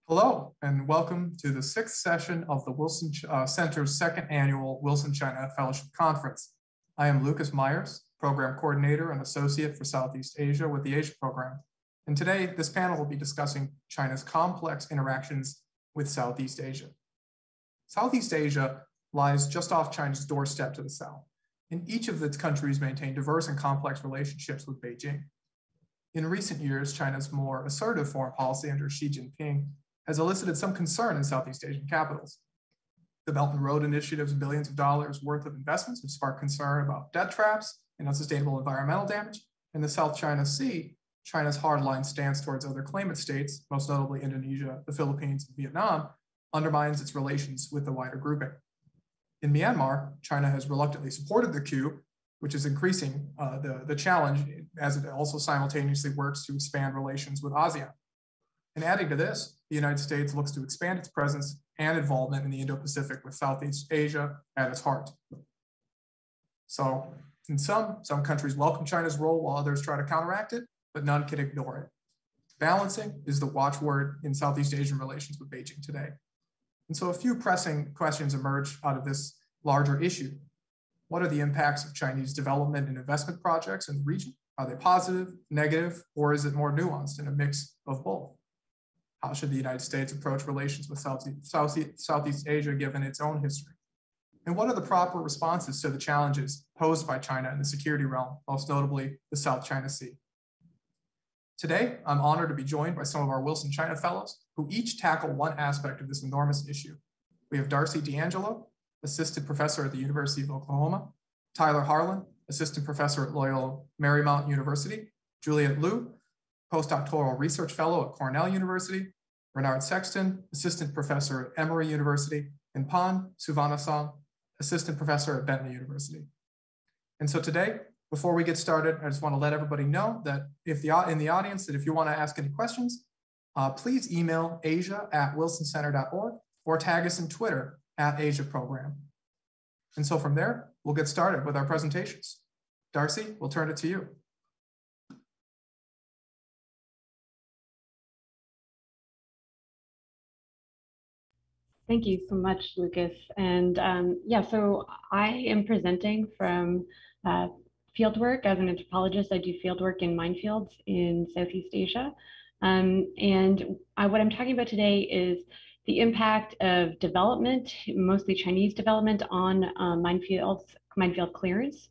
Hello, and welcome to the sixth session of the Wilson Center's second annual Wilson-China Fellowship Conference. I am Lucas Myers, Program Coordinator and Associate for Southeast Asia with the Asia Program. And today, this panel will be discussing China's complex interactions with Southeast Asia. Southeast Asia lies just off China's doorstep to the south, and each of its countries maintain diverse and complex relationships with Beijing. In recent years, China's more assertive foreign policy under Xi Jinping has elicited some concern in Southeast Asian capitals. The Belt and Road Initiative's billions of dollars worth of investments have sparked concern about debt traps and unsustainable environmental damage. In the South China Sea, China's hardline stance towards other claimant states, most notably Indonesia, the Philippines, and Vietnam, undermines its relations with the wider grouping. In Myanmar, China has reluctantly supported the coup, which is increasing the challenge as it also simultaneously works to expand relations with ASEAN. And adding to this, the United States looks to expand its presence and involvement in the Indo-Pacific with Southeast Asia at its heart. So in some countries welcome China's role while others try to counteract it, but none can ignore it. Balancing is the watchword in Southeast Asian relations with Beijing today. And so a few pressing questions emerge out of this larger issue. What are the impacts of Chinese development and investment projects in the region? Are they positive, negative, or is it more nuanced in a mix of both? How should the United States approach relations with Southeast Asia given its own history? And what are the proper responses to the challenges posed by China in the security realm, most notably the South China Sea? Today, I'm honored to be joined by some of our Wilson China Fellows who each tackle one aspect of this enormous issue. We have Darcy D'Angelo, Assistant Professor at the University of Oklahoma, Tyler Harlan, Assistant Professor at Loyola Marymount University, Juliet Liu, Postdoctoral Research Fellow at Cornell University, Bernard Sexton, Assistant Professor at Emory University, and Pan Suvanasang, Assistant Professor at Bentley University. And so today, before we get started, I just want to let everybody know that if in the audience, that if you want to ask any questions, please email asia@wilsoncenter.org or tag us in Twitter @AsiaProgram. And so from there, we'll get started with our presentations. Darcy, we'll turn it to you. Thank you so much, Lucas. And so I am presenting from fieldwork. As an anthropologist, I do fieldwork in minefields in Southeast Asia. What I'm talking about today is the impact of development, mostly Chinese development, on minefield clearance.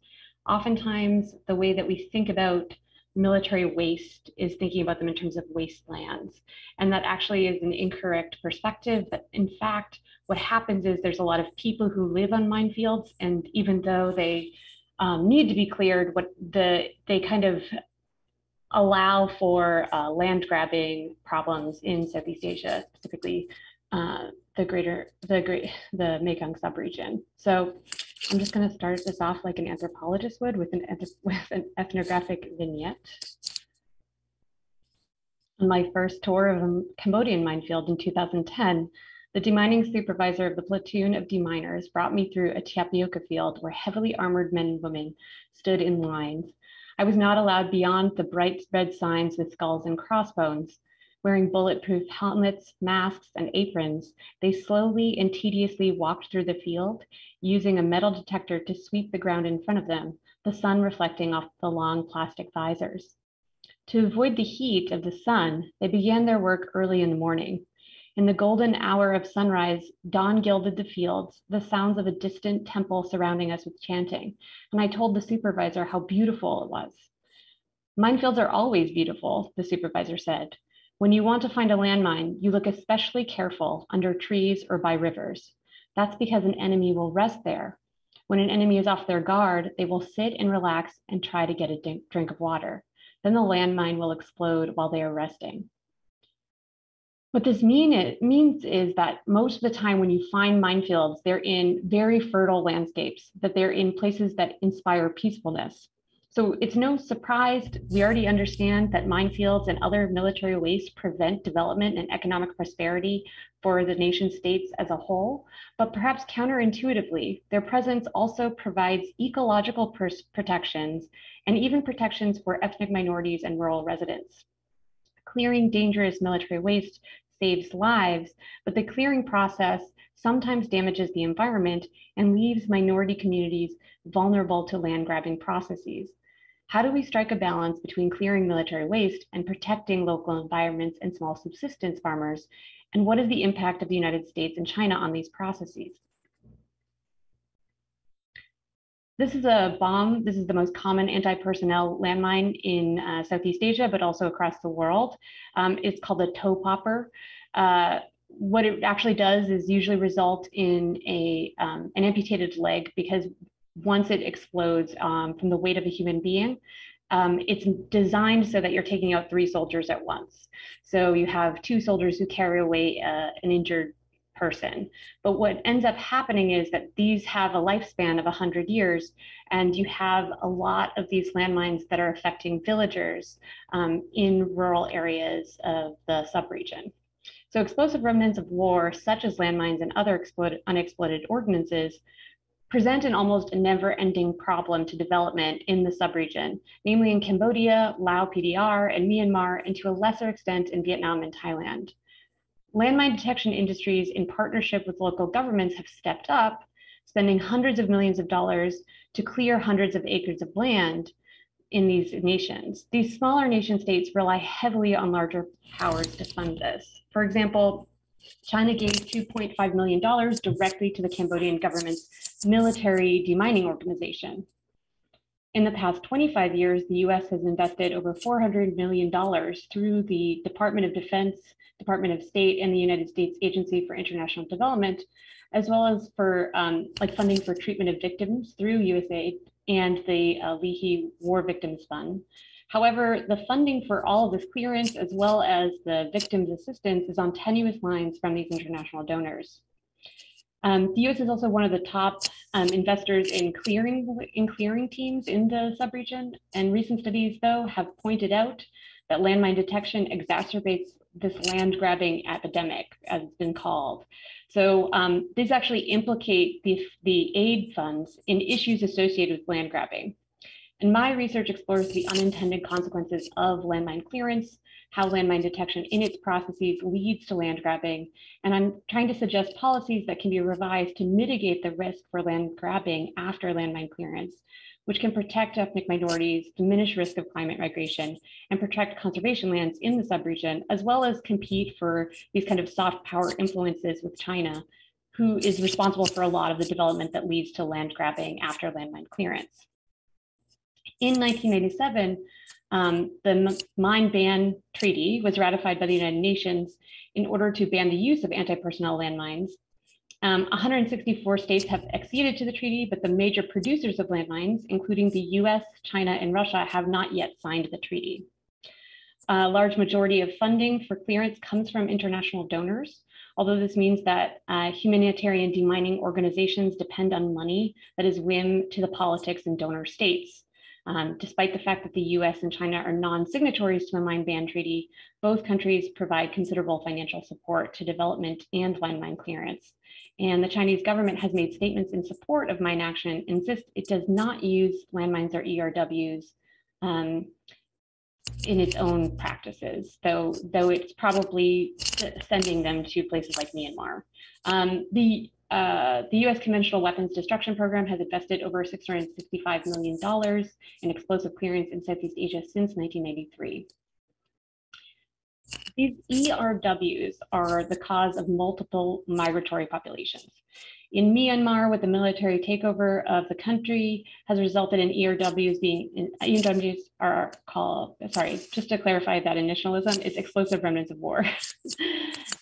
Oftentimes, the way that we think about military waste is thinking about them in terms of wastelands. And that actually is an incorrect perspective. That in fact, what happens is there's a lot of people who live on minefields, and even though they need to be cleared, they kind of allow for land grabbing problems in Southeast Asia, specifically the Mekong subregion. So I'm just going to start this off like an anthropologist would with an ethnographic vignette. On my first tour of a Cambodian minefield in 2010, the demining supervisor of the platoon of deminers brought me through a tapioca field where heavily armored men and women stood in lines. I was not allowed beyond the bright red signs with skulls and crossbones. Wearing bulletproof helmets, masks, and aprons, they slowly and tediously walked through the field, using a metal detector to sweep the ground in front of them, the sun reflecting off the long plastic visors. To avoid the heat of the sun, they began their work early in the morning. In the golden hour of sunrise, dawn gilded the fields, the sounds of a distant temple surrounding us with chanting, and I told the supervisor how beautiful it was. Minefields are always beautiful, the supervisor said. When you want to find a landmine, you look especially careful under trees or by rivers. That's because an enemy will rest there. When an enemy is off their guard, they will sit and relax and try to get a drink of water. Then the landmine will explode while they are resting. What this means is that most of the time when you find minefields, they're in very fertile landscapes, that they're in places that inspire peacefulness. So it's no surprise, we already understand that minefields and other military waste prevent development and economic prosperity for the nation states as a whole, but perhaps counterintuitively, their presence also provides ecological protections and even protections for ethnic minorities and rural residents. Clearing dangerous military waste saves lives, but the clearing process sometimes damages the environment and leaves minority communities vulnerable to land grabbing processes. How do we strike a balance between clearing military waste and protecting local environments and small subsistence farmers? And what is the impact of the United States and China on these processes? This is a bomb. This is the most common anti-personnel landmine in Southeast Asia, but also across the world. It's called a toe popper. What it actually does is usually result in an amputated leg, because once it explodes from the weight of a human being, it's designed so that you're taking out 3 soldiers at once. So you have 2 soldiers who carry away an injured person. But what ends up happening is that these have a lifespan of 100 years, and you have a lot of these landmines that are affecting villagers in rural areas of the subregion. So explosive remnants of war, such as landmines and other unexploded ordnances, present an almost never-ending problem to development in the subregion, namely in Cambodia, Laos PDR, and Myanmar, and to a lesser extent in Vietnam and Thailand. Landmine detection industries, in partnership with local governments, have stepped up, spending hundreds of millions of dollars to clear hundreds of acres of land in these nations. These smaller nation states rely heavily on larger powers to fund this. For example, China gave $2.5 million directly to the Cambodian government's military demining organization. In the past 25 years, the US has invested over $400 million through the Department of Defense, Department of State, and the United States Agency for International Development, as well as for funding for treatment of victims through USAID and the Leahy War Victims Fund. However, the funding for all of this clearance, as well as the victims' assistance, is on tenuous lines from these international donors. The US is also one of the top investors in clearing teams in the subregion, and recent studies, though, have pointed out that landmine detection exacerbates this land grabbing epidemic, as it's been called. So these actually implicate the aid funds in issues associated with land grabbing. And my research explores the unintended consequences of landmine clearance, how landmine detection in its processes leads to land grabbing, and I'm trying to suggest policies that can be revised to mitigate the risk for land grabbing after landmine clearance, which can protect ethnic minorities, diminish risk of climate migration, and protect conservation lands in the subregion, as well as compete for these kind of soft power influences with China, who is responsible for a lot of the development that leads to land grabbing after landmine clearance. In 1997, the Mine Ban Treaty was ratified by the United Nations in order to ban the use of anti-personnel landmines. 164 states have acceded to the treaty, but the major producers of landmines, including the US, China, and Russia, have not yet signed the treaty. A large majority of funding for clearance comes from international donors, although this means that humanitarian demining organizations depend on money that is whim to the politics in donor states. Despite the fact that the US and China are non-signatories to the Mine Ban Treaty, both countries provide considerable financial support to development and landmine clearance. And the Chinese government has made statements in support of mine action, insists it does not use landmines or ERWs in its own practices, though it's probably sending them to places like Myanmar. The US Conventional Weapons Destruction Program has invested over $665 million in explosive clearance in Southeast Asia since 1993. These ERWs are the cause of multiple migratory populations. In Myanmar, with the military takeover of the country, has resulted in ERWs are called, sorry, just to clarify that initialism, it's explosive remnants of war,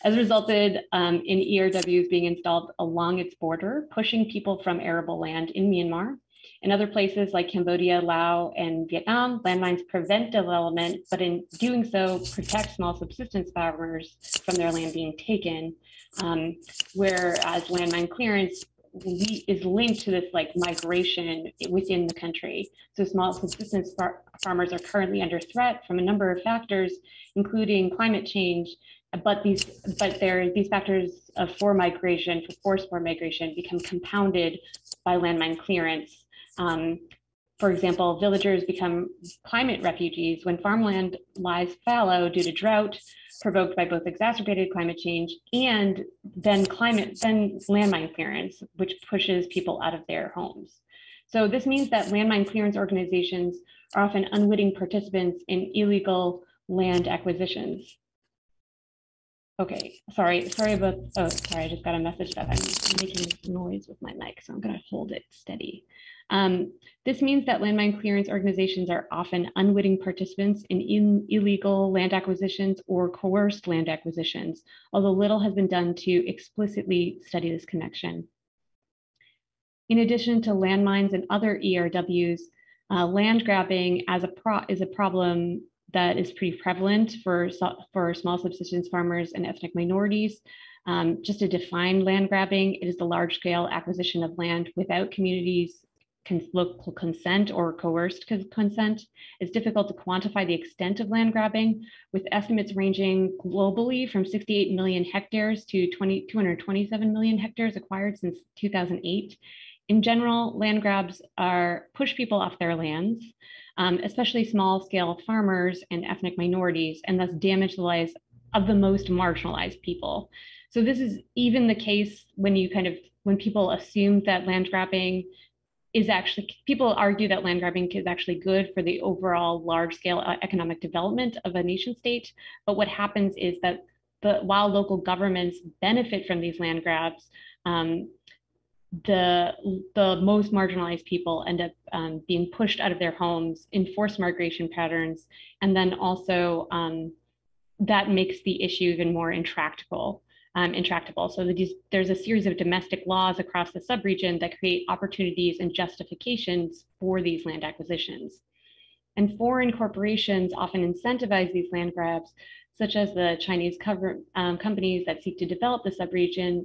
has resulted in ERWs being installed along its border, pushing people from arable land in Myanmar. In other places like Cambodia, Laos, and Vietnam, landmines prevent development, but in doing so, protect small subsistence farmers from their land being taken, whereas landmine clearance is linked to this like migration within the country. So small subsistence farmers are currently under threat from a number of factors, including climate change, but these factors of forced migration become compounded by landmine clearance. For example, villagers become climate refugees when farmland lies fallow due to drought, provoked by both exacerbated climate change and then landmine clearance, which pushes people out of their homes. So this means that landmine clearance organizations are often unwitting participants in illegal land acquisitions. Okay, sorry about, oh, sorry, I just got a message that I'm making noise with my mic, so I'm gonna hold it steady. This means that landmine clearance organizations are often unwitting participants in illegal land acquisitions or coerced land acquisitions, although little has been done to explicitly study this connection. In addition to landmines and other ERWs, land grabbing is a problem that is pretty prevalent for small subsistence farmers and ethnic minorities. Just to define land grabbing, it is the large-scale acquisition of land without communities' local consent or coerced consent. It's difficult to quantify the extent of land grabbing, with estimates ranging globally from 68 million hectares to 227 million hectares acquired since 2008. In general, land grabs push people off their lands, especially small-scale farmers and ethnic minorities, and thus damage the lives of the most marginalized people. So this is even the case when people assume that land grabbing is actually, people argue that land grabbing is actually good for the overall large-scale economic development of a nation state. But what happens is that while local governments benefit from these land grabs, the most marginalized people end up being pushed out of their homes in forced migration patterns. And then also that makes the issue even more intractable. So there's a series of domestic laws across the subregion that create opportunities and justifications for these land acquisitions. And foreign corporations often incentivize these land grabs, such as the Chinese companies that seek to develop the subregion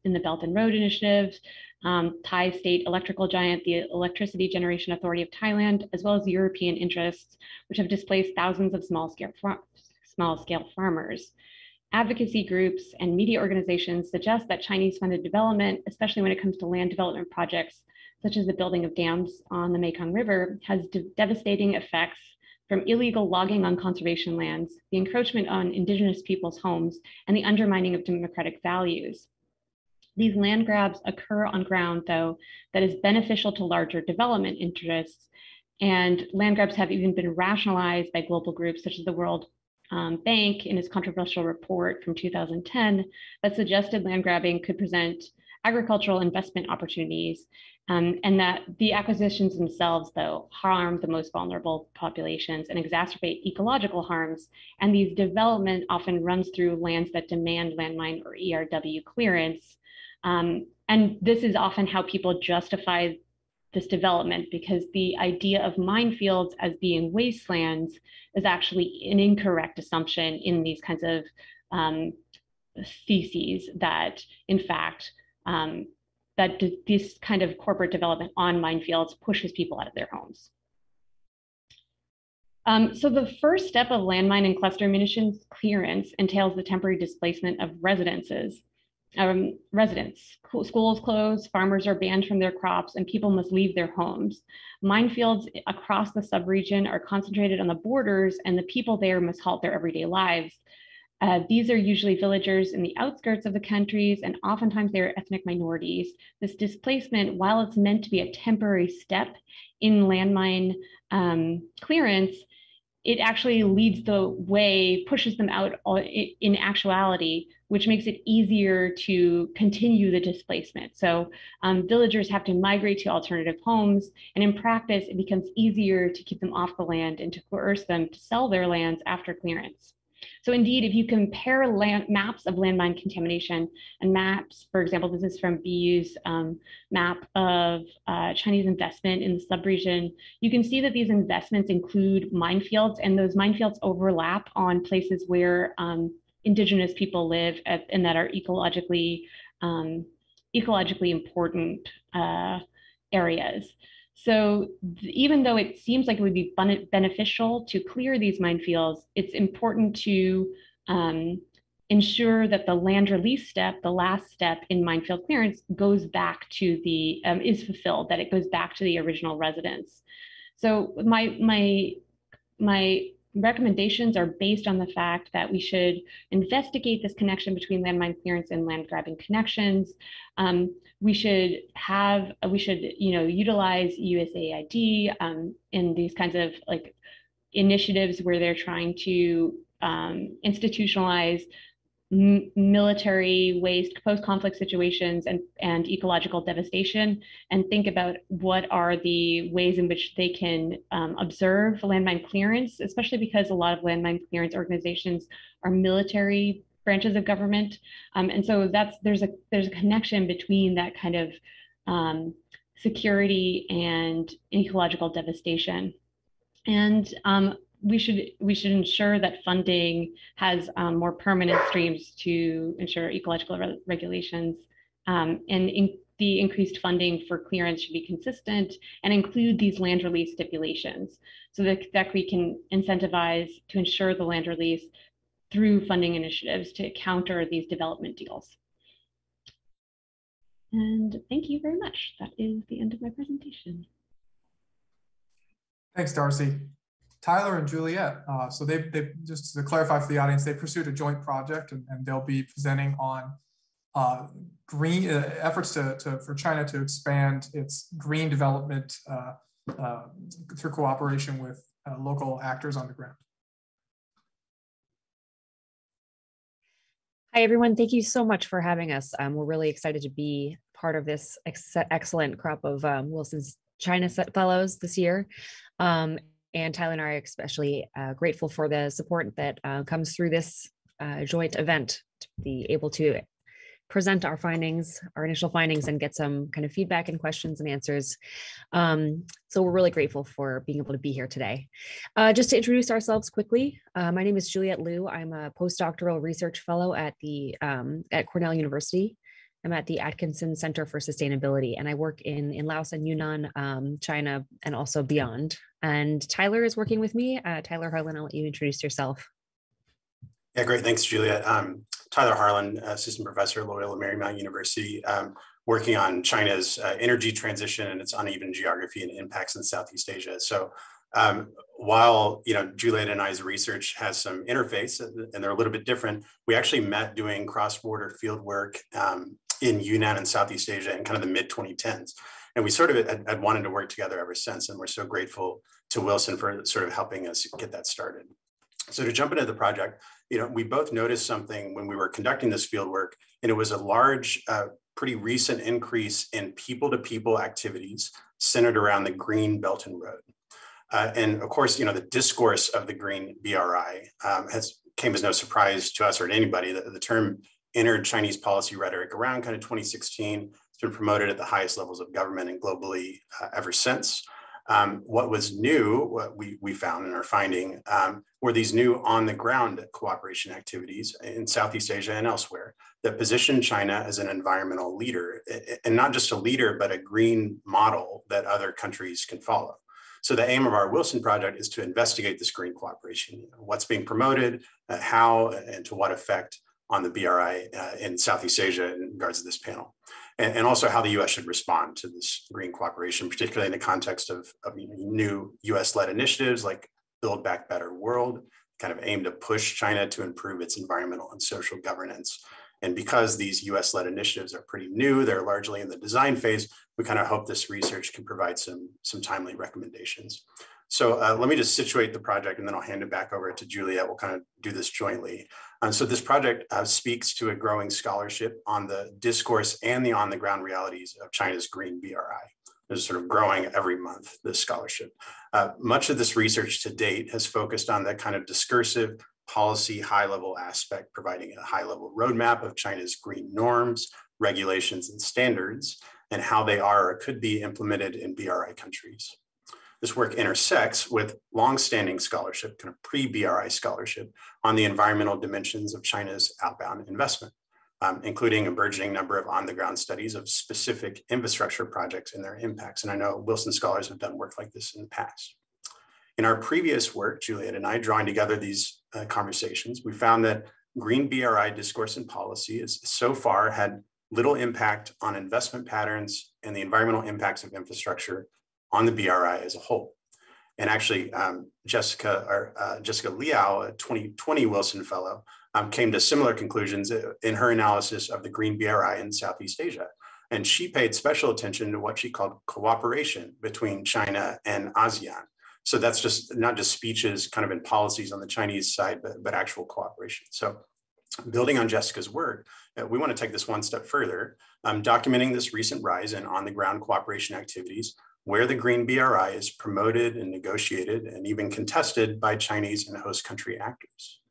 in the Belt and Road Initiative, Thai state electrical giant, the Electricity Generation Authority of Thailand, as well as European interests, which have displaced thousands of small-scale farmers. Advocacy groups and media organizations suggest that Chinese-funded development, especially when it comes to land development projects, such as the building of dams on the Mekong River, has devastating effects from illegal logging on conservation lands, the encroachment on indigenous people's homes, and the undermining of democratic values. These land grabs occur on ground, though, that is beneficial to larger development interests, and land grabs have even been rationalized by global groups such as the World Bank in its controversial report from 2010 that suggested land grabbing could present agricultural investment opportunities, and that the acquisitions themselves, though, harm the most vulnerable populations and exacerbate ecological harms. And these development often runs through lands that demand landmine or ERW clearance. And this is often how people justify this development, because the idea of minefields as being wastelands is actually an incorrect assumption in these kinds of theses that, in fact, that this kind of corporate development on minefields pushes people out of their homes. So the first step of landmine and cluster munitions clearance entails the temporary displacement of residents. Schools close, farmers are banned from their crops, and people must leave their homes. Minefields across the subregion are concentrated on the borders, and the people there must halt their everyday lives. These are usually villagers in the outskirts of the countries, and oftentimes they are ethnic minorities. This displacement, while it's meant to be a temporary step in landmine clearance, it actually leads the way, pushes them out in actuality, which makes it easier to continue the displacement. So villagers have to migrate to alternative homes, and in practice, it becomes easier to keep them off the land and to coerce them to sell their lands after clearance. So indeed, if you compare maps of landmine contamination and maps, for example, this is from BU's map of Chinese investment in the subregion, you can see that these investments include minefields, and those minefields overlap on places where indigenous people live and that are ecologically important areas. So even though it seems like it would be beneficial to clear these minefields, it's important to ensure that the land release step, the last step in minefield clearance, goes back to the, is fulfilled, that it goes back to the original residents. So my recommendations are based on the fact that we should investigate this connection between landmine clearance and land grabbing connections. We should utilize USAID in these kinds of like initiatives where they're trying to institutionalize military waste, post-conflict situations, and ecological devastation, and think about what are the ways in which they can observe landmine clearance, especially because a lot of landmine clearance organizations are military branches of government. And so there's a connection between that kind of security and ecological devastation. And we should ensure that funding has more permanent streams to ensure ecological regulations, and the increased funding for clearance should be consistent and include these land release stipulations so that we can incentivize to ensure the land release through funding initiatives to counter these development deals. And thank you very much. That is the end of my presentation. Thanks, Darcy. Tyler and Juliet, so they just to clarify for the audience, they pursued a joint project, and they'll be presenting on green efforts for China to expand its green development through cooperation with local actors on the ground. Hi, everyone. Thank you so much for having us. We're really excited to be part of this excellent crop of Wilson's China Fellows this year. And Tyler and I are especially grateful for the support that comes through this joint event to be able to present our findings, our initial findings, and get some kind of feedback and questions and answers. So we're really grateful for being able to be here today. Just to introduce ourselves quickly, my name is Juliet Liu. I'm a postdoctoral research fellow at Cornell University. I'm at the Atkinson Center for Sustainability, and I work in Laos and Yunnan, China, and also beyond. And Tyler is working with me. Tyler Harlan, I'll let you introduce yourself. Yeah, great. Thanks, Juliet. Tyler Harlan, assistant professor at Loyola Marymount University, working on China's energy transition and its uneven geography and impacts in Southeast Asia. So while Juliet and I's research has some interface and they're a little bit different, we actually met doing cross-border field work in Yunnan and Southeast Asia in kind of the mid-2010s. And we sort of had wanted to work together ever since, and we're so grateful to Wilson for sort of helping us get that started. So to jump into the project, we both noticed something when we were conducting this field work, and it was a large, pretty recent increase in people-to-people activities centered around the Green Belt and Road. And of course, the discourse of the Green BRI came as no surprise to us or to anybody. The term entered Chinese policy rhetoric around kind of 2016. It's been promoted at the highest levels of government and globally ever since. What was new, what we found in our finding, were these new on-the-ground cooperation activities in Southeast Asia and elsewhere that position China as an environmental leader, and not just a leader, but a green model that other countries can follow. So the aim of our Wilson project is to investigate this green cooperation, what's being promoted, how, and to what effect on the BRI in Southeast Asia in regards to this panel. And also how the US should respond to this green cooperation, particularly in the context of new US-led initiatives like Build Back Better World, kind of aim to push China to improve its environmental and social governance. And because these US-led initiatives are pretty new, they're largely in the design phase, we kind of hope this research can provide some timely recommendations. So let me just situate the project, and then I'll hand it back over to Juliet. We'll kind of do this jointly. So this project speaks to a growing scholarship on the discourse and the on-the-ground realities of China's Green BRI. It's sort of growing every month, this scholarship. Much of this research to date has focused on that kind of discursive policy high-level aspect, providing a high-level roadmap of China's green norms, regulations, and standards, and how they are or could be implemented in BRI countries. This work intersects with longstanding scholarship, kind of pre-BRI scholarship, on the environmental dimensions of China's outbound investment, including a burgeoning number of on-the-ground studies of specific infrastructure projects and their impacts. And I know Wilson scholars have done work like this in the past. In our previous work, Juliet and I, drawing together these conversations, we found that Green BRI discourse and policy has so far had little impact on investment patterns and the environmental impacts of infrastructure on the BRI as a whole. And actually, Jessica Liao, a 2020 Wilson Fellow, came to similar conclusions in her analysis of the green BRI in Southeast Asia. And she paid special attention to what she called cooperation between China and ASEAN. So that's just not just speeches kind of in policies on the Chinese side, but actual cooperation. So building on Jessica's work, we want to take this one step further, documenting this recent rise in on-the-ground cooperation activities where the green BRI is promoted and negotiated and even contested by Chinese and host country actors.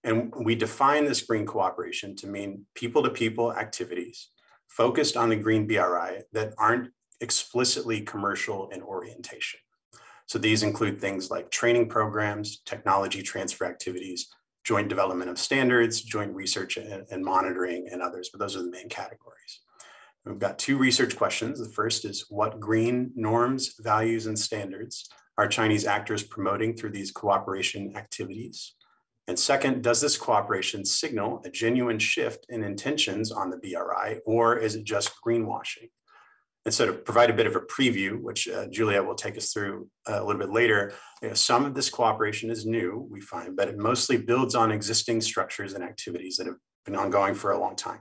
And we define this green cooperation to mean people-to-people activities focused on the green BRI that aren't explicitly commercial in orientation. So these include things like training programs, technology transfer activities, joint development of standards, joint research and monitoring, and others, but those are the main categories. We've got 2 research questions. The first is, what green norms, values, and standards are Chinese actors promoting through these cooperation activities? And second, does this cooperation signal a genuine shift in intentions on the BRI, or is it just greenwashing? And so to provide a bit of a preview, which Juliet will take us through a little bit later, some of this cooperation is new, we find, but it mostly builds on existing structures and activities that have been ongoing for a long time.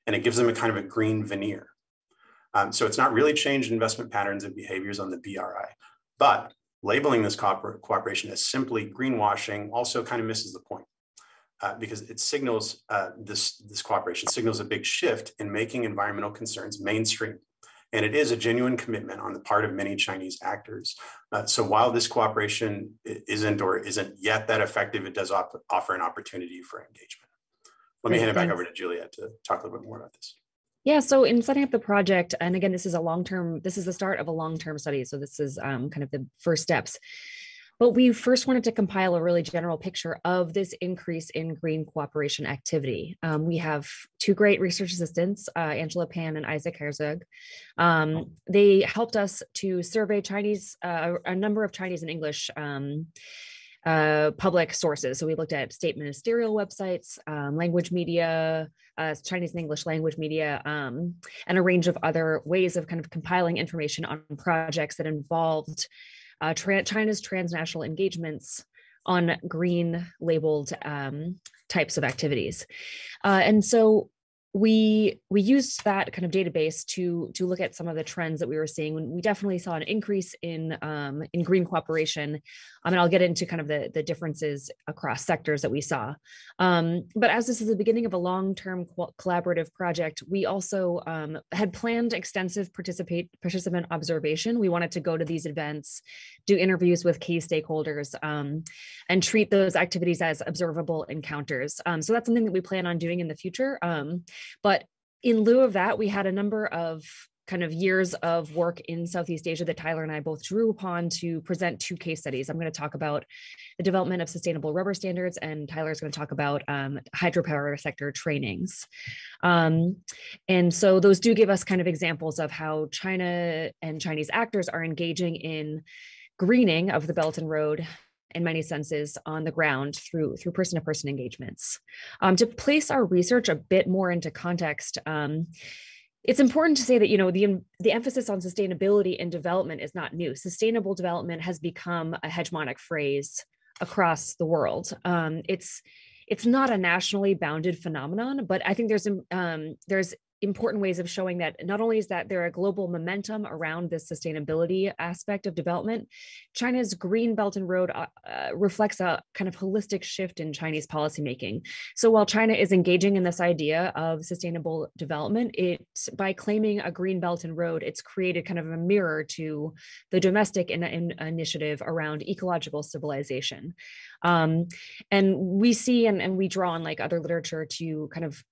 And it gives them a kind of a green veneer. So it's not really changed investment patterns and behaviors on the BRI, but labeling this cooperation as simply greenwashing also kind of misses the point because it signals, this cooperation signals a big shift in making environmental concerns mainstream. And it is a genuine commitment on the part of many Chinese actors. So while this cooperation isn't yet that effective, it does offer an opportunity for engagement. Let me hand it back over to Juliet to talk a little bit more about this. Yeah, so in setting up the project, and again, this is the start of a long-term study. So this is kind of the first steps. But we first wanted to compile a really general picture of this increase in green cooperation activity. We have 2 great research assistants, Angela Pan and Isaac Herzog. They helped us to survey a number of Chinese and English public sources. So we looked at state ministerial websites, language media, Chinese and English language media, and a range of other ways of kind of compiling information on projects that involved China's transnational engagements on green labeled types of activities. And so we used that kind of database to look at some of the trends that we were seeing. We definitely saw an increase in green cooperation, and I'll get into kind of the differences across sectors that we saw. But as this is the beginning of a long-term collaborative project, we also had planned extensive participant observation. We wanted to go to these events, do interviews with key stakeholders, and treat those activities as observable encounters. So that's something that we plan on doing in the future. But in lieu of that, we had a number of kind of years of work in Southeast Asia that Tyler and I both drew upon to present 2 case studies. I'm going to talk about the development of sustainable rubber standards, and Tyler's going to talk about hydropower sector trainings. And so those do give us kind of examples of how China and Chinese actors are engaging in greening of the Belt and Road in many senses on the ground through person-to-person engagements. To place our research a bit more into context, it's important to say that, you know, the emphasis on sustainability in development is not new. Sustainable development has become a hegemonic phrase across the world. It's not a nationally bounded phenomenon, but I think there's important ways of showing that not only is that there a global momentum around this sustainability aspect of development, China's Green Belt and Road reflects a kind of holistic shift in Chinese policymaking. So while China is engaging in this idea of sustainable development, by claiming a Green Belt and Road, it's created kind of a mirror to the domestic initiative around ecological civilization. And we see and we draw on like other literature to kind of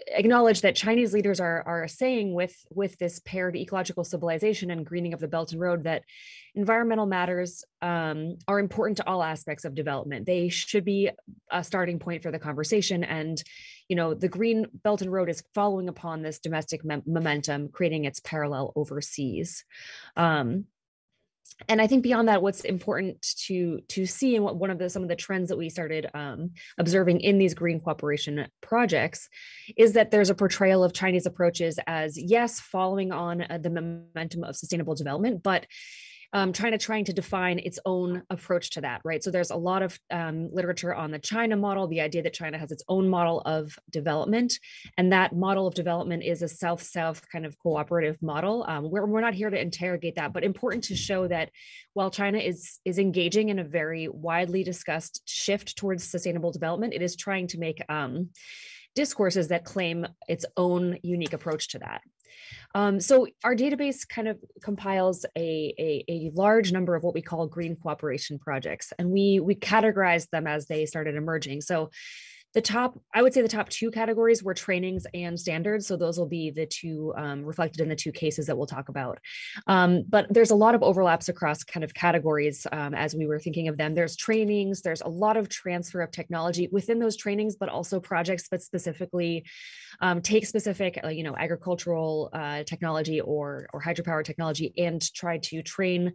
acknowledge that Chinese leaders are saying with this paired ecological civilization and greening of the Belt and Road that environmental matters are important to all aspects of development. They should be a starting point for the conversation. And, you know, the Green Belt and Road is following upon this domestic momentum, creating its parallel overseas. And I think beyond that, what's important to see, and what some of the trends that we started observing in these green cooperation projects, is that there's a portrayal of Chinese approaches as, yes, following on the momentum of sustainable development, but China trying to define its own approach to that, right? So there's a lot of literature on the China model, the idea that China has its own model of development, and that model of development is a South-South kind of cooperative model. We're not here to interrogate that, but important to show that while China is engaging in a very widely discussed shift towards sustainable development, it is trying to make discourses that claim its own unique approach to that. So our database kind of compiles a large number of what we call green cooperation projects, and we categorize them as they started emerging. So I would say the top two categories were trainings and standards. So those will be the two reflected in the two cases that we'll talk about. But there's a lot of overlaps across kind of categories as we were thinking of them. There's trainings, there's a lot of transfer of technology within those trainings, but also projects that specifically take specific, agricultural technology or hydropower technology and try to train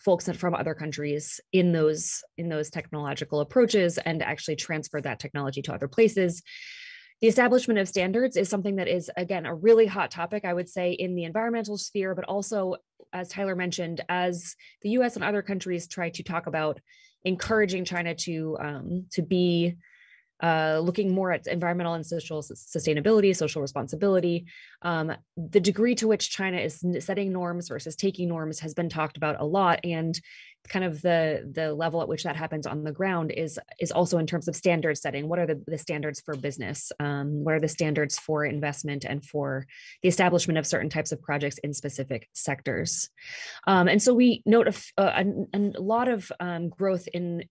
folks from other countries in those technological approaches and actually transfer that technology to other places. The establishment of standards is something that is, again, a really hot topic, I would say, in the environmental sphere, but also, as Tyler mentioned, as the US and other countries try to talk about encouraging China to be looking more at environmental and social sustainability, social responsibility. The degree to which China is setting norms versus taking norms has been talked about a lot, and kind of the level at which that happens on the ground is also in terms of standard setting. What are the standards for business? What are the standards for investment and for the establishment of certain types of projects in specific sectors? And so we note a lot of growth in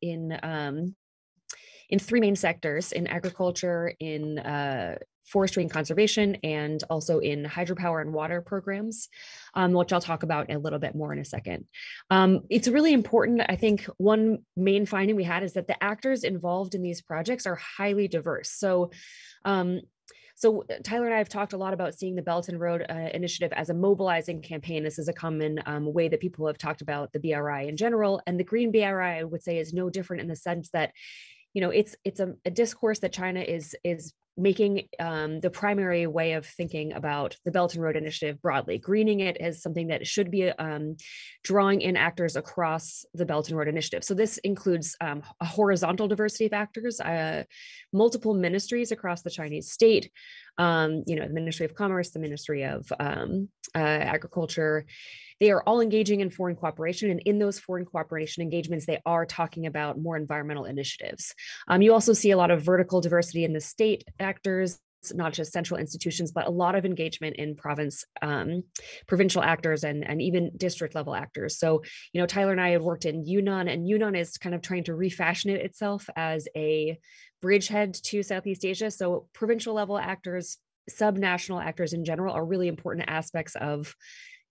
three main sectors: in agriculture, in forestry and conservation, and also in hydropower and water programs, which I'll talk about a little bit more in a second. It's really important. I think one main finding we had is that the actors involved in these projects are highly diverse. So Tyler and I have talked a lot about seeing the Belt and Road Initiative as a mobilizing campaign. This is a common way that people have talked about the BRI in general, and the Green BRI, I would say, is no different in the sense that it's a discourse that China is making the primary way of thinking about the Belt and Road Initiative broadly, greening it as something that should be drawing in actors across the Belt and Road Initiative. So this includes a horizontal diversity of actors, multiple ministries across the Chinese state, the Ministry of Commerce, the Ministry of Agriculture. They are all engaging in foreign cooperation, and in those foreign cooperation engagements, they are talking about more environmental initiatives. You also see a lot of vertical diversity in the state actors, not just central institutions, but a lot of engagement in provincial actors and even district level actors. So, Tyler and I have worked in Yunnan, and Yunnan is kind of trying to refashion it itself as a bridgehead to Southeast Asia. So provincial level actors, subnational actors in general, are really important aspects of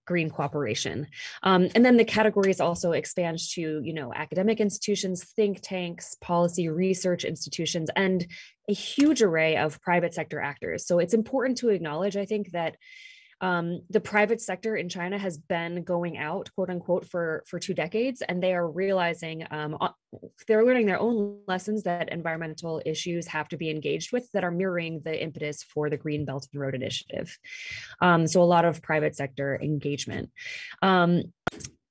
green cooperation. And then the categories also expand to, academic institutions, think tanks, policy research institutions, and a huge array of private sector actors. So it's important to acknowledge, I think, that the private sector in China has been going out, quote unquote, for 2 decades, and they are realizing, they're learning their own lessons that environmental issues have to be engaged with that are mirroring the impetus for the Green Belt and Road Initiative. So a lot of private sector engagement.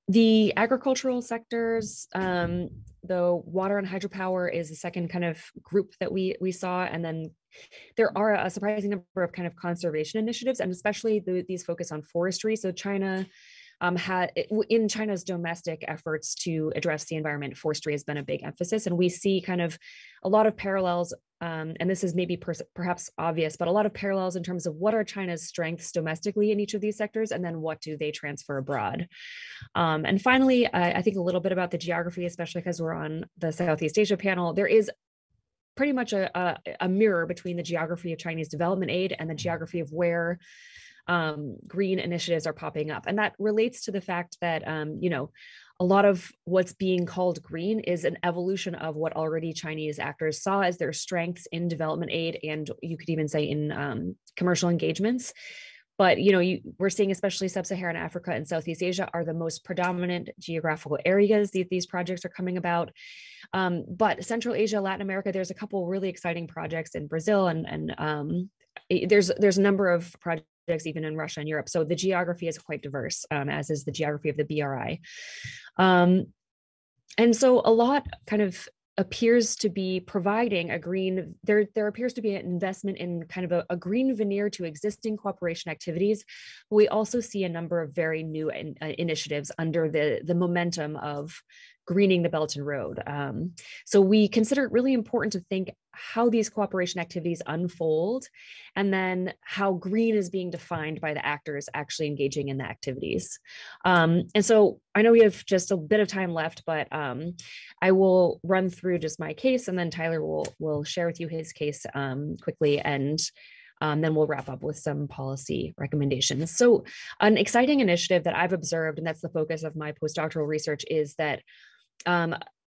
The agricultural sectors, the water and hydropower is the second kind of group that we saw. And then there are a surprising number of kind of conservation initiatives, and especially these focus on forestry. So China in China's domestic efforts to address the environment, forestry has been a big emphasis. And we see kind of a lot of parallels, and this is maybe perhaps obvious, but a lot of parallels in terms of what are China's strengths domestically in each of these sectors, and then what do they transfer abroad. And finally, I think a little bit about the geography, especially because we're on the Southeast Asia panel. There is pretty much a mirror between the geography of Chinese development aid and the geography of where green initiatives are popping up. And that relates to the fact that, a lot of what's being called green is an evolution of what already Chinese actors saw as their strengths in development aid, and you could even say in commercial engagements. But, we're seeing especially sub-Saharan Africa and Southeast Asia are the most predominant geographical areas these projects are coming about. But Central Asia, Latin America, there's a couple really exciting projects in Brazil, and there's a number of projects even in Russia and Europe. So the geography is quite diverse, as is the geography of the BRI. And so a lot kind of appears to be providing a green, there appears to be an investment in kind of a green veneer to existing cooperation activities. But we also see a number of very new initiatives under the momentum of greening the Belt and Road. So we consider it really important to think how these cooperation activities unfold, and then how green is being defined by the actors actually engaging in the activities. And so I know we have just a bit of time left, but I will run through just my case, and then Tyler will share with you his case quickly, and then we'll wrap up with some policy recommendations. So an exciting initiative that I've observed, and that's the focus of my postdoctoral research, is that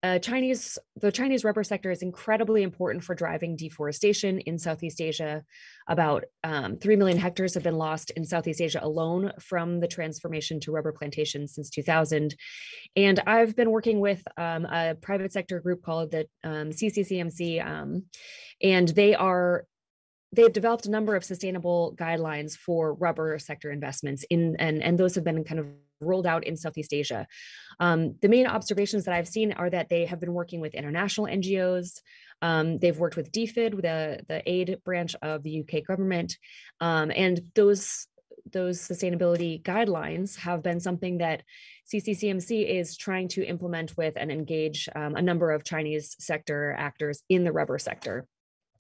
the Chinese rubber sector is incredibly important for driving deforestation in Southeast Asia. About 3 million hectares have been lost in Southeast Asia alone from the transformation to rubber plantations since 2000. And I've been working with a private sector group called the CCCMC, and they've developed a number of sustainable guidelines for rubber sector investments and those have been kind of rolled out in Southeast Asia. The main observations that I've seen are that they have been working with international NGOs. They've worked with DFID, the aid branch of the UK government. And those sustainability guidelines have been something that CCCMC is trying to implement with and engage a number of Chinese sector actors in the rubber sector.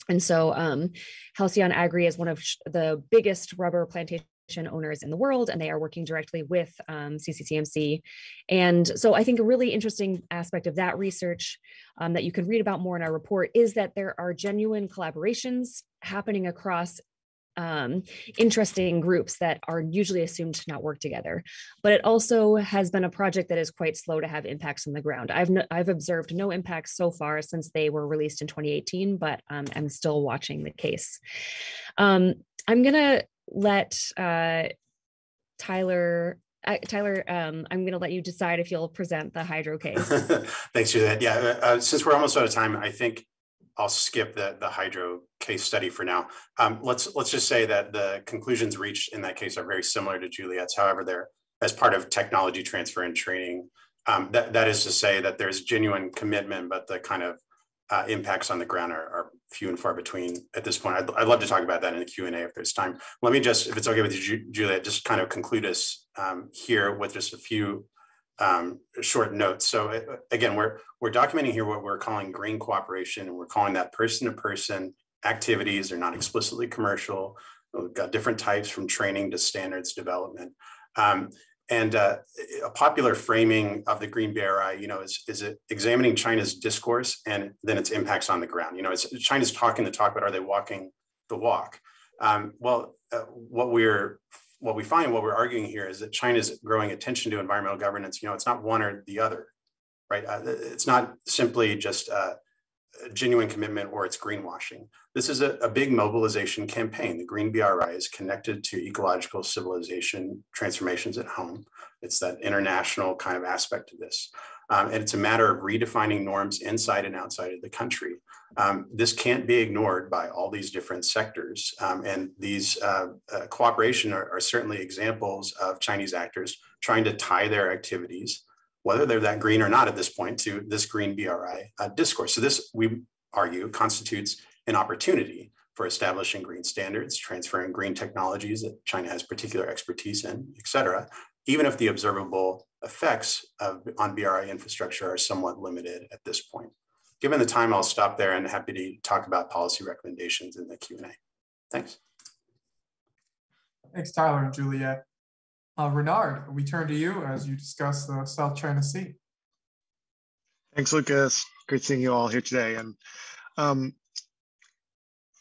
And so Halcyon Agri is one of the biggest rubber plantation owners in the world, and they are working directly with CCCMC. And so I think a really interesting aspect of that research that you can read about more in our report is that there are genuine collaborations happening across interesting groups that are usually assumed to not work together. But it also has been a project that is quite slow to have impacts on the ground. I've observed no impacts so far since they were released in 2018, but I'm still watching the case. I'm gonna let Tyler, I'm going to let you decide if you'll present the hydro case. Thanks, Juliet. Yeah, since we're almost out of time, I think I'll skip the hydro case study for now. Let's just say that the conclusions reached in that case are very similar to Juliet's. However, they're as part of technology transfer and training. That is to say that there's genuine commitment, but the kind of impacts on the ground are few and far between at this point. I'd love to talk about that in the Q&A if there's time. Let me just, if it's okay with you, Juliet, just kind of conclude us here with just a few short notes. So again, we're documenting here what we're calling green cooperation, and we're calling that person-to-person activities. They're not explicitly commercial. We've got different types from training to standards development. And a popular framing of the Green BRI, is it examining China's discourse and then its impacts on the ground. It's China's talking the talk, but are they walking the walk? What we find, what we're arguing here is that China's growing attention to environmental governance. It's not one or the other, right? It's not simply just a genuine commitment or it's greenwashing. This is a big mobilization campaign. The Green BRI is connected to ecological civilization transformations at home. It's that international kind of aspect of this. And it's a matter of redefining norms inside and outside of the country. This can't be ignored by all these different sectors. And these cooperation are certainly examples of Chinese actors trying to tie their activities, whether they're that green or not at this point, to this Green BRI discourse. So this, we argue, constitutes an opportunity for establishing green standards, transferring green technologies that China has particular expertise in, et cetera, even if the observable effects on BRI infrastructure are somewhat limited at this point. Given the time, I'll stop there and happy to talk about policy recommendations in the Q&A. Thanks. Thanks, Tyler and Juliet. Renard, we turn to you as you discuss the South China Sea. Thanks, Lucas. Great seeing you all here today. And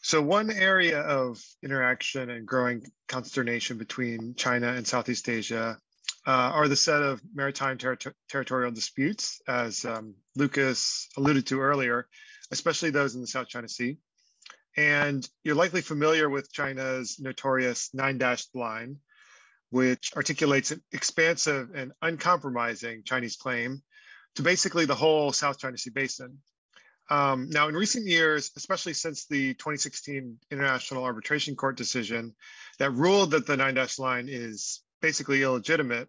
so one area of interaction and growing consternation between China and Southeast Asia are the set of maritime territorial disputes, as Lucas alluded to earlier, especially those in the South China Sea. And you're likely familiar with China's notorious 9-dashed line, which articulates an expansive and uncompromising Chinese claim to basically the whole South China Sea basin. Now, in recent years, especially since the 2016 International Arbitration Court decision that ruled that the 9-dash line is basically illegitimate,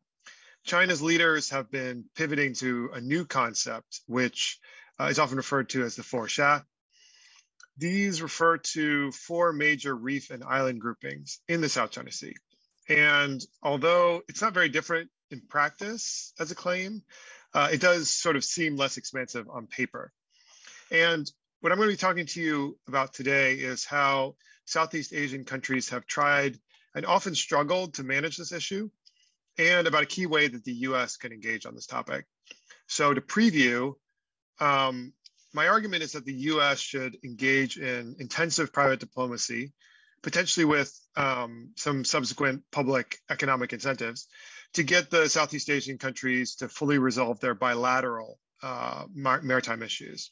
China's leaders have been pivoting to a new concept, which is often referred to as the 4-sha. These refer to 4 major reef and island groupings in the South China Sea. And although it's not very different in practice as a claim, it does sort of seem less expansive on paper. And what I'm going to be talking to you about today is how Southeast Asian countries have tried and often struggled to manage this issue, and about a key way that the US can engage on this topic. So to preview, my argument is that the US should engage in intensive private diplomacy, potentially with some subsequent public economic incentives, to get the Southeast Asian countries to fully resolve their bilateral maritime issues.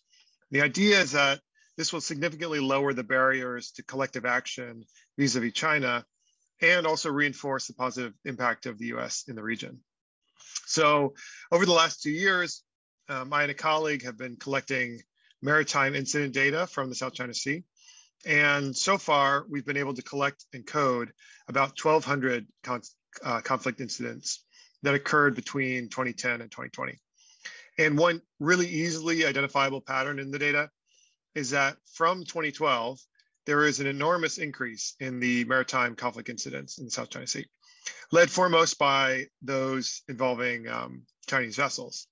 The idea is that this will significantly lower the barriers to collective action vis-a-vis China, and also reinforce the positive impact of the US in the region. So over the last 2 years, I and a colleague have been collecting maritime incident data from the South China Sea. And so far, we've been able to collect and code about 1,200 conflict incidents that occurred between 2010 and 2020. And one really easily identifiable pattern in the data is that from 2012, there is an enormous increase in the maritime conflict incidents in the South China Sea, led foremost by those involving Chinese vessels.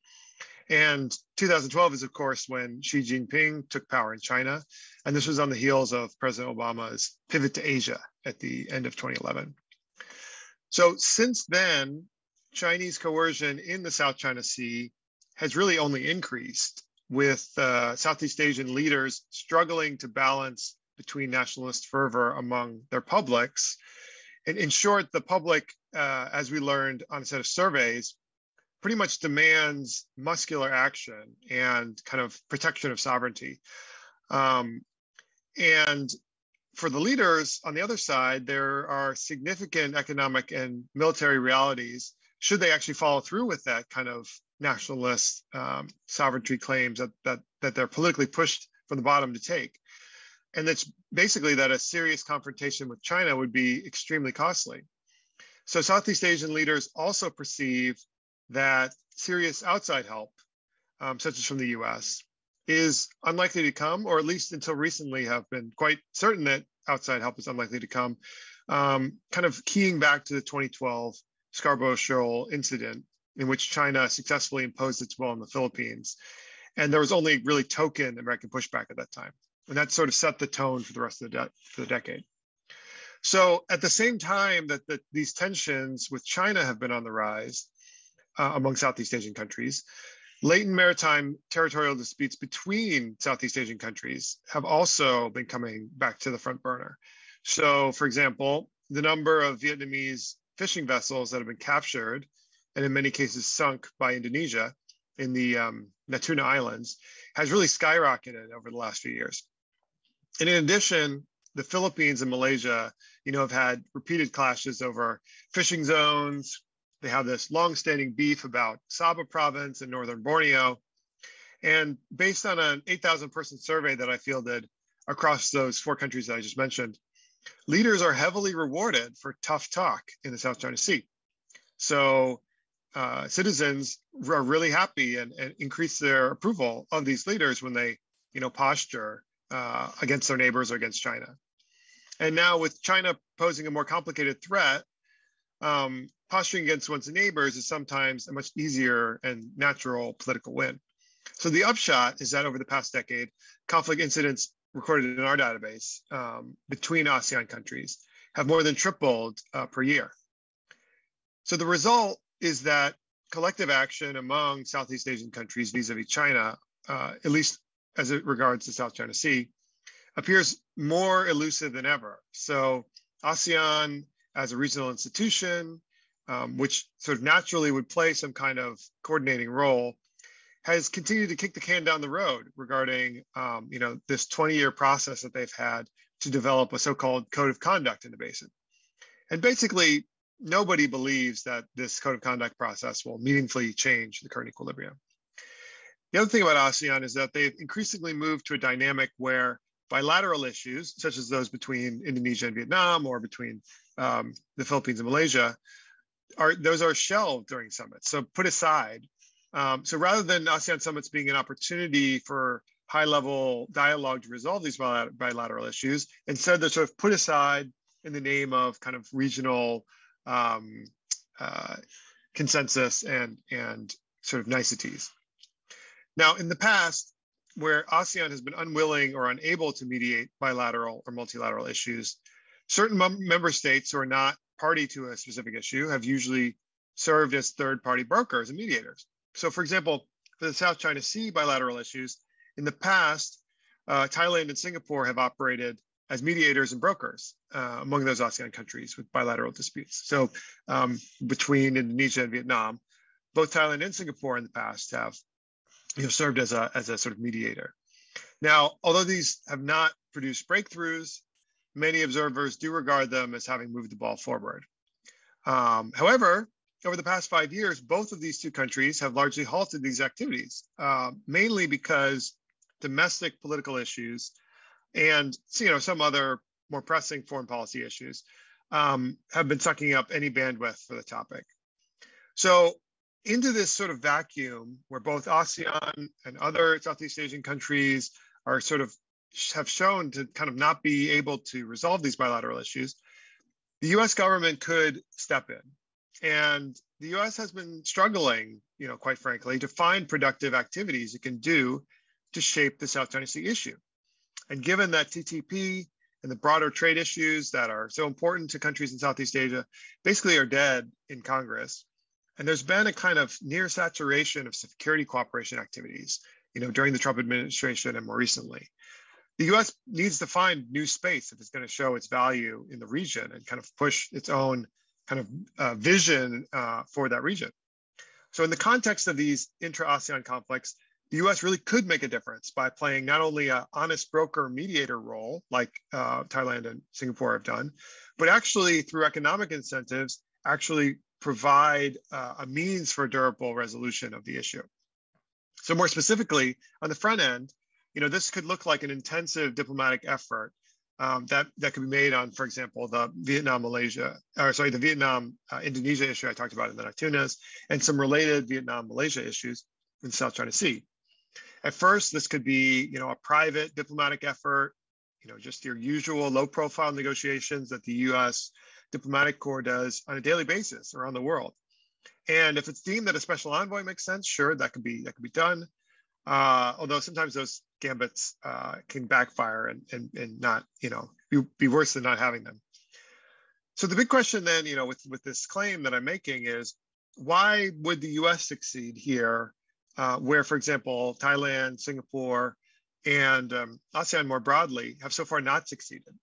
And 2012 is, of course, when Xi Jinping took power in China. And this was on the heels of President Obama's pivot to Asia at the end of 2011. So since then, Chinese coercion in the South China Sea has really only increased, with Southeast Asian leaders struggling to balance between nationalist fervor among their publics. And in short, the public, as we learned on a set of surveys, pretty much demands muscular action and kind of protection of sovereignty. And for the leaders on the other side, there are significant economic and military realities should they actually follow through with that kind of nationalist sovereignty claims that they're politically pushed from the bottom to take. And that's basically that a serious confrontation with China would be extremely costly. So Southeast Asian leaders also perceive that serious outside help, such as from the US, is unlikely to come, or at least until recently have been quite certain that outside help is unlikely to come, kind of keying back to the 2012 Scarborough Shoal incident, in which China successfully imposed its will on the Philippines. And there was only really token American pushback at that time. And that sort of set the tone for the rest of the decade. So at the same time that these tensions with China have been on the rise among Southeast Asian countries, latent maritime territorial disputes between Southeast Asian countries have also been coming back to the front burner. So for example, the number of Vietnamese fishing vessels that have been captured and in many cases sunk by Indonesia in the Natuna Islands has really skyrocketed over the last few years. And in addition, the Philippines and Malaysia, have had repeated clashes over fishing zones. They have this long-standing beef about Sabah province in northern Borneo. And based on an 8,000-person survey that I fielded across those 4 countries that I just mentioned, leaders are heavily rewarded for tough talk in the South China Sea. So citizens are really happy and increase their approval of these leaders when they, posture against their neighbors or against China. And now with China posing a more complicated threat, posturing against one's neighbors is sometimes a much easier and natural political win. So the upshot is that over the past decade, conflict incidents recorded in our database between ASEAN countries have more than tripled per year. So the result is that collective action among Southeast Asian countries vis-a-vis China, at least as it regards the South China Sea, appears more elusive than ever. So ASEAN as a regional institution, which sort of naturally would play some kind of coordinating role, has continued to kick the can down the road regarding this 20-year process that they've had to develop a so-called code of conduct in the basin. And basically, nobody believes that this code of conduct process will meaningfully change the current equilibrium. The other thing about ASEAN is that they've increasingly moved to a dynamic where bilateral issues, such as those between Indonesia and Vietnam or between the Philippines and Malaysia, those are shelved during summits, so put aside. So rather than ASEAN summits being an opportunity for high-level dialogue to resolve these bilateral issues, instead they're sort of put aside in the name of kind of regional consensus and sort of niceties. Now, in the past, where ASEAN has been unwilling or unable to mediate bilateral or multilateral issues, certain member states who are not party to a specific issue have usually served as third-party brokers and mediators. So for example, for the South China Sea bilateral issues, in the past, Thailand and Singapore have operated as mediators and brokers among those ASEAN countries with bilateral disputes. So between Indonesia and Vietnam, both Thailand and Singapore in the past have served as a sort of mediator. Now, although these have not produced breakthroughs, many observers do regard them as having moved the ball forward. However, over the past 5 years, both of these two countries have largely halted these activities, mainly because domestic political issues and some other more pressing foreign policy issues have been sucking up any bandwidth for the topic. So into this sort of vacuum where both ASEAN and other Southeast Asian countries are sort of have shown to kind of not be able to resolve these bilateral issues, the US government could step in. And the US has been struggling, quite frankly, to find productive activities it can do to shape the South China Sea issue. And given that TTP and the broader trade issues that are so important to countries in Southeast Asia basically are dead in Congress, and there's been a kind of near saturation of security cooperation activities, during the Trump administration and more recently, the US needs to find new space if it's going to show its value in the region and kind of push its own kind of vision for that region. So in the context of these intra-ASEAN conflicts, the US really could make a difference by playing not only an honest broker mediator role, like Thailand and Singapore have done, but actually through economic incentives, actually provide a means for durable resolution of the issue. So more specifically, on the front end, this could look like an intensive diplomatic effort that could be made on, for example, the Vietnam-Indonesia issue I talked about in the Natunas, and some related Vietnam-Malaysia issues in the South China Sea. At first, this could be, a private diplomatic effort, just your usual low-profile negotiations that the U.S. diplomatic corps does on a daily basis around the world. And if it's deemed that a special envoy makes sense, sure, that could be done. Although sometimes those gambits can backfire and not, be worse than not having them. So the big question then, with this claim that I'm making is, why would the U.S. succeed here, where, for example, Thailand, Singapore, and ASEAN more broadly have so far not succeeded?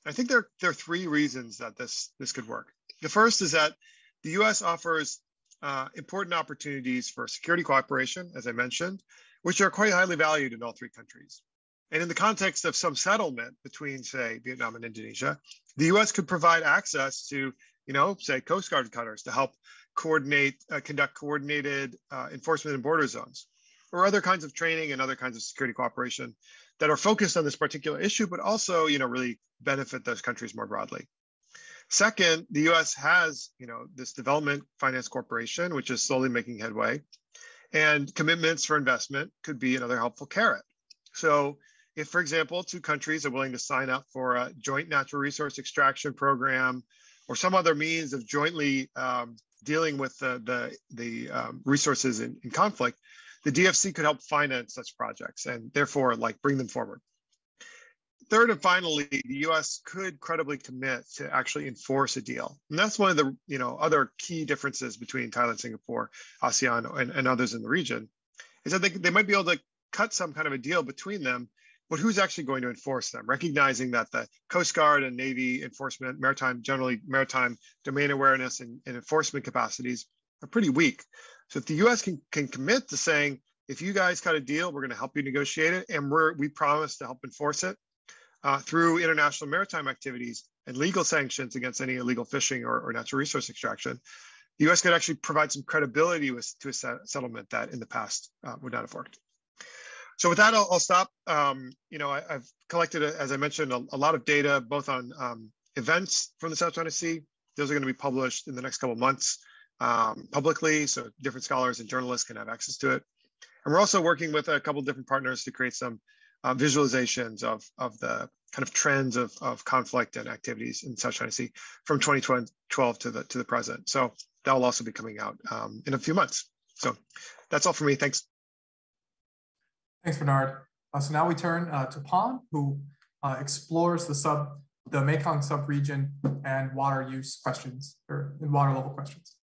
I think there are three reasons that this could work. The first is that the U.S. offers important opportunities for security cooperation, as I mentioned, which are quite highly valued in all three countries. And in the context of some settlement between, say, Vietnam and Indonesia, the US could provide access to, say, Coast Guard cutters to help conduct coordinated enforcement in border zones, or other kinds of training and other kinds of security cooperation that are focused on this particular issue, but also, really benefit those countries more broadly. Second, the US has, this Development Finance Corporation, which is slowly making headway. And commitments for investment could be another helpful carrot. So if, for example, two countries are willing to sign up for a joint natural resource extraction program or some other means of jointly dealing with the resources in conflict, the DFC could help finance such projects and therefore bring them forward. Third and finally, the US could credibly commit to actually enforce a deal. And that's one of the other key differences between Thailand, Singapore, ASEAN, and others in the region, is that they might be able to cut some kind of a deal between them, but who's actually going to enforce them? Recognizing that the Coast Guard and Navy enforcement, maritime domain awareness and enforcement capacities are pretty weak. So if the US can commit to saying, if you guys cut a deal, we're going to help you negotiate it, and we promise to help enforce it, through international maritime activities and legal sanctions against any illegal fishing or natural resource extraction, the US could actually provide some credibility to a settlement that in the past would not have worked. So with that, I'll stop. I've collected, as I mentioned, a lot of data, both on events from the South China Sea. Those are going to be published in the next couple of months publicly, so different scholars and journalists can have access to it. And we're also working with a couple of different partners to create some visualizations of the kind of trends of conflict and activities in South China Sea from 2012 to the present. So that will also be coming out in a few months. So that's all for me. Thanks. Thanks, Bernard. So now we turn to Pan, who explores the Mekong subregion and water use questions, or water level questions.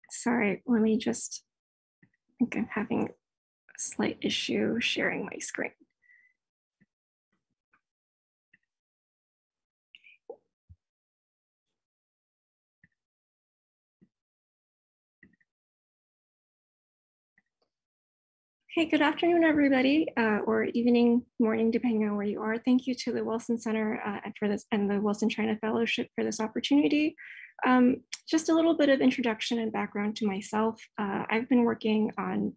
Sorry, let me just, I think I'm having a slight issue sharing my screen. Okay, good afternoon, everybody, or evening, morning, depending on where you are. Thank you to the Wilson Center and the Wilson China Fellowship for this opportunity. Just a little bit of introduction and background to myself. I've been working on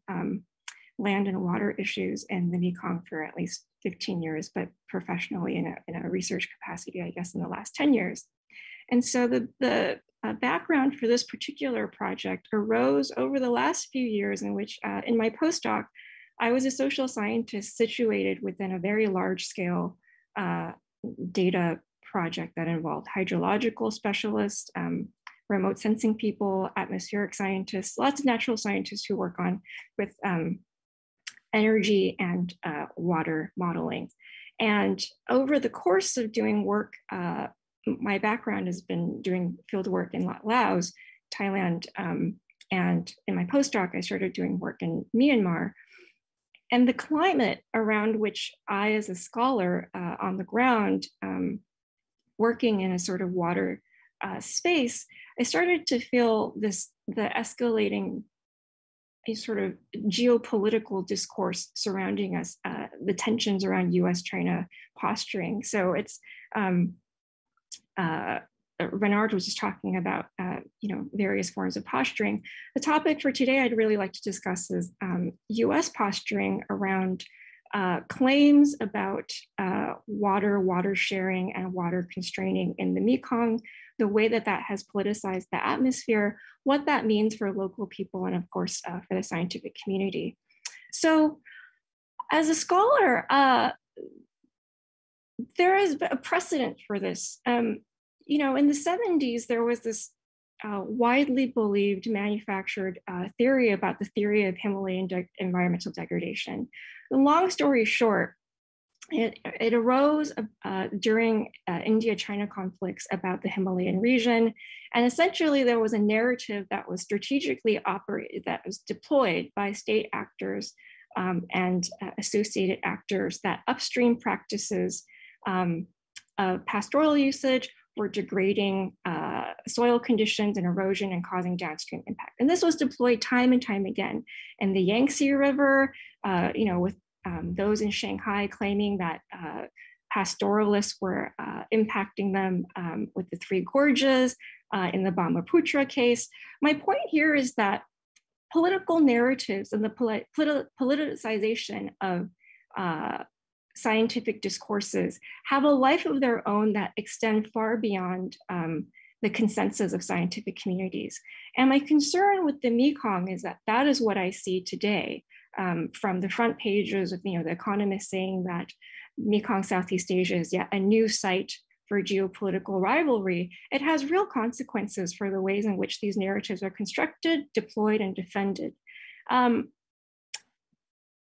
land and water issues in the Mekong for at least 15 years, but professionally in a research capacity, I guess, in the last 10 years. And so the background for this particular project arose over the last few years in which, in my postdoc, I was a social scientist situated within a very large scale data project that involved hydrological specialists, remote sensing people, atmospheric scientists, lots of natural scientists who work with energy and water modeling. And over the course of doing work, my background has been doing field work in Laos, Thailand, and in my postdoc, I started doing work in Myanmar. And the climate around which I, as a scholar on the ground, working in a sort of water space, I started to feel the escalating a sort of geopolitical discourse surrounding us, the tensions around US-China posturing. So it's, Bernard was just talking about, various forms of posturing. The topic for today I'd really like to discuss is US posturing around claims about water sharing and water constraining in the Mekong, the way that has politicized the atmosphere, what that means for local people, and of course, for the scientific community. So as a scholar, there is a precedent for this. In the 70s, there was this widely believed manufactured theory about the theory of Himalayan environmental degradation. The long story short, it arose during India-China conflicts about the Himalayan region. And essentially there was a narrative that was strategically operated, that was deployed by state actors and associated actors, that upstream practices of pastoral usage were degrading soil conditions and erosion and causing downstream impact. And this was deployed time and time again. And the Yangtze River, with those in Shanghai claiming that pastoralists were impacting them with the Three Gorges, in the Brahmaputra case. My point here is that political narratives and the politicization of scientific discourses have a life of their own that extend far beyond the consensus of scientific communities. And my concern with the Mekong is that is what I see today from the front pages of The Economist saying that Mekong Southeast Asia is yet a new site for geopolitical rivalry. It has real consequences for the ways in which these narratives are constructed, deployed, and defended.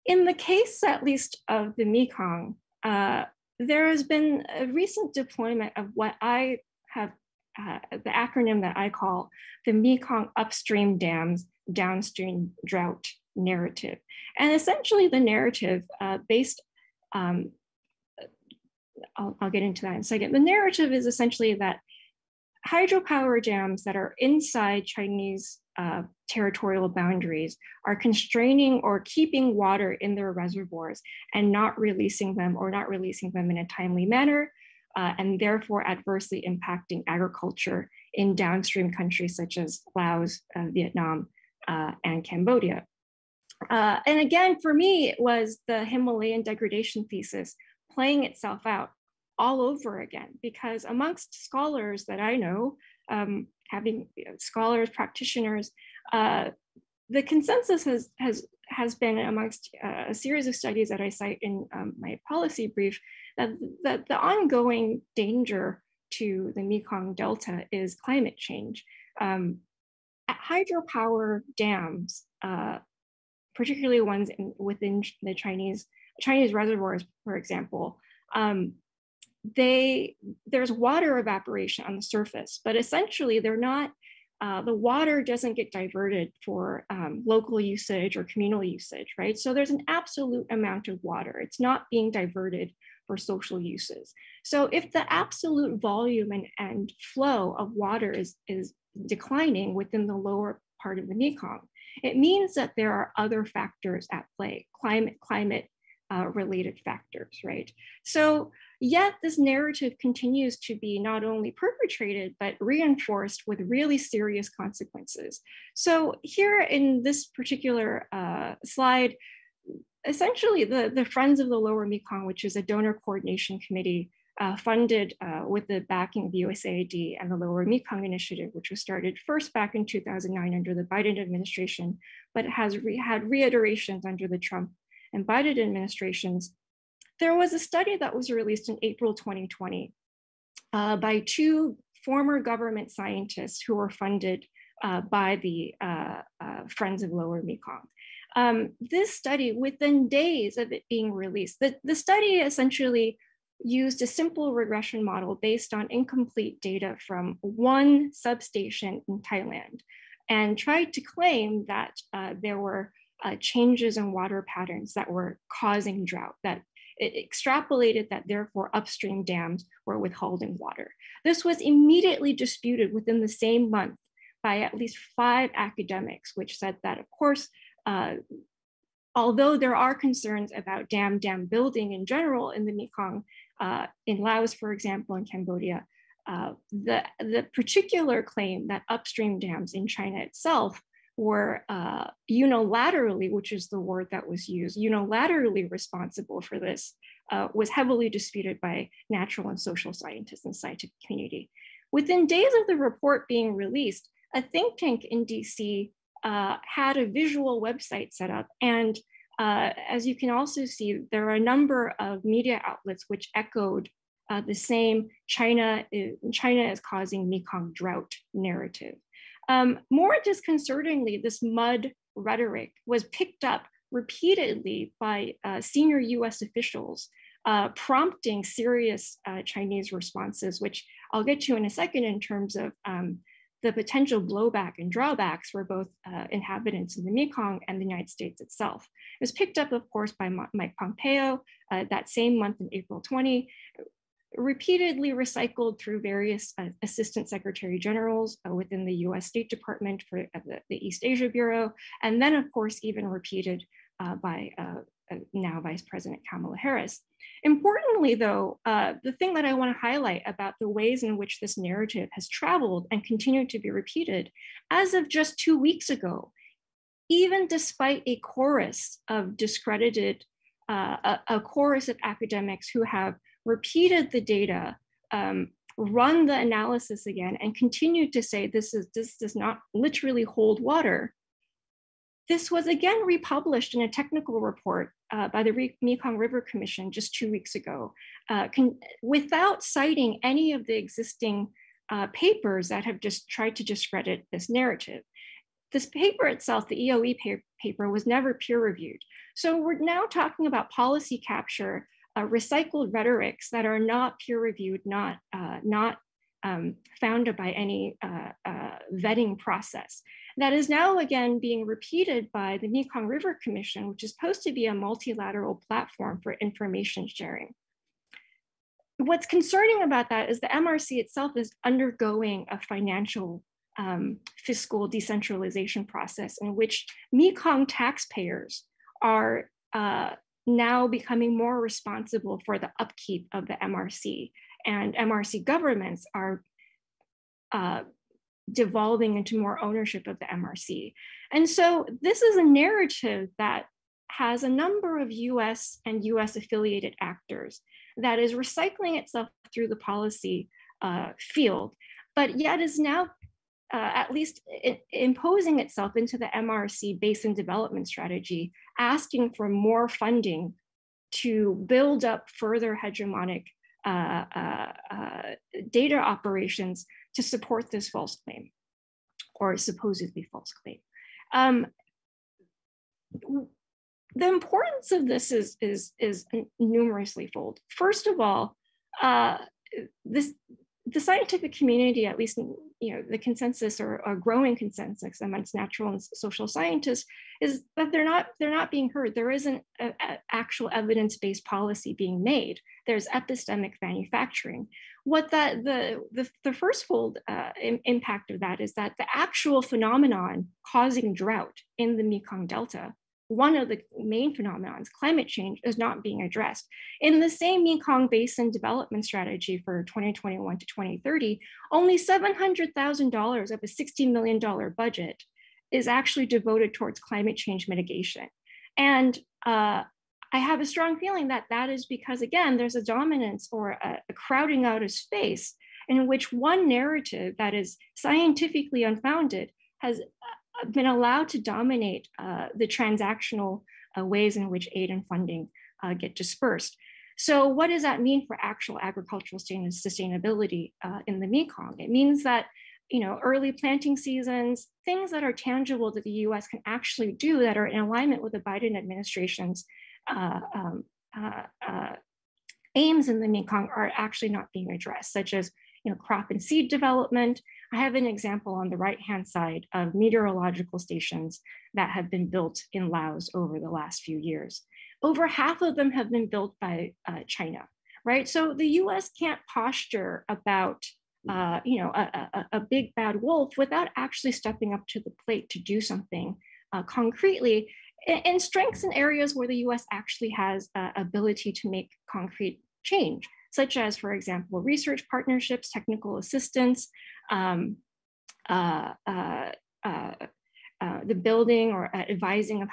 In the case, at least, of the Mekong, there has been a recent deployment of what I have, the acronym that I call the Mekong Upstream Dams Downstream Drought narrative. And essentially the narrative based, I'll get into that in a second. The narrative is essentially that hydropower dams that are inside Chinese territorial boundaries are constraining or keeping water in their reservoirs and not releasing them in a timely manner, and therefore adversely impacting agriculture in downstream countries such as Laos, Vietnam, and Cambodia. And again, for me, it was the Himalayan degradation thesis playing itself out all over again, because amongst scholars that I know, having scholars, practitioners, the consensus has been amongst a series of studies that I cite in my policy brief that the ongoing danger to the Mekong Delta is climate change. Hydropower dams, particularly ones within the Chinese reservoirs, for example, there's water evaporation on the surface, but essentially they're not, the water doesn't get diverted for local usage or communal usage, right? So there's an absolute amount of water. It's not being diverted for social uses. So if the absolute volume and flow of water is declining within the lower part of the Mekong, it means that there are other factors at play, climate related factors, right? So yet this narrative continues to be not only perpetrated, but reinforced with really serious consequences. So here in this particular slide, essentially the Friends of the Lower Mekong, which is a donor coordination committee funded with the backing of USAID and the Lower Mekong Initiative, which was started first back in 2009 under the Biden administration, but has had reiterations under the Trump and Biden administrations. There was a study that was released in April 2020 by two former government scientists who were funded by the Friends of Lower Mekong. This study, within days of it being released, the study essentially used a simple regression model based on incomplete data from one substation in Thailand and tried to claim that there were changes in water patterns that were causing drought, that it extrapolated that therefore upstream dams were withholding water. This was immediately disputed within the same month by at least 5 academics, which said that, of course, although there are concerns about dam building in general in the Mekong, in Laos, for example, in Cambodia, the particular claim that upstream dams in China itself were unilaterally, which is the word that was used, unilaterally responsible for this, was heavily disputed by natural and social scientists and scientific community. Within days of the report being released, a think tank in DC had a visual website set up. And as you can also see, there are a number of media outlets which echoed the same China is causing Mekong drought narrative. More disconcertingly, this mud rhetoric was picked up repeatedly by senior US officials, prompting serious Chinese responses, which I'll get to in a second in terms of the potential blowback and drawbacks for both inhabitants in the Mekong and the United States itself. It was picked up, of course, by Mike Pompeo that same month in April 20, repeatedly recycled through various assistant secretary generals within the US State Department for the East Asia Bureau, and then of course even repeated by now Vice President Kamala Harris. Importantly though, the thing that I want to highlight about the ways in which this narrative has traveled and continued to be repeated, as of just 2 weeks ago, even despite a chorus of discredited, a chorus of academics who have repeated the data, run the analysis again, and continued to say this does not literally hold water. This was again republished in a technical report by the Mekong River Commission just 2 weeks ago, without citing any of the existing papers that have just tried to discredit this narrative. This paper itself, the EOE paper, was never peer reviewed. So we're now talking about policy capture, recycled rhetorics that are not peer reviewed, not founded by any vetting process. That is now again being repeated by the Mekong River Commission, which is supposed to be a multilateral platform for information sharing. What's concerning about that is the MRC itself is undergoing a financial fiscal decentralization process in which Mekong taxpayers are now becoming more responsible for the upkeep of the MRC, and MRC governments are devolving into more ownership of the MRC. And so this is a narrative that has a number of US and US affiliated actors that is recycling itself through the policy field, but yet is now at least imposing itself into the MRC basin development strategy, asking for more funding to build up further hegemonic data operations to support this false claim, or supposedly false claim. The importance of this is numerously fold. First of all, the scientific community, at least the consensus or a growing consensus amongst natural and social scientists, is that they're not being heard. There isn't an actual evidence-based policy being made. There's epistemic manufacturing. What the first fold impact of that is that the actual phenomenon causing drought in the Mekong Delta, one of the main phenomenons, climate change, is not being addressed. In the same Mekong Basin development strategy for 2021 to 2030, only $700,000 of a $60 million budget is actually devoted towards climate change mitigation. And I have a strong feeling that that is because, again, there's a dominance or a crowding out of space in which one narrative that is scientifically unfounded has been allowed to dominate the transactional ways in which aid and funding get dispersed. So what does that mean for actual agricultural sustainability in the Mekong? It means that early planting seasons, things that are tangible that the US can actually do that are in alignment with the Biden administration's aims in the Mekong are actually not being addressed, such as crop and seed development. I have an example on the right-hand side of meteorological stations that have been built in Laos over the last few years. Over half of them have been built by China, right? So the US can't posture about a big bad wolf without actually stepping up to the plate to do something concretely in strengths in areas where the US actually has ability to make concrete change, such as, for example, research partnerships, technical assistance, the building or advising of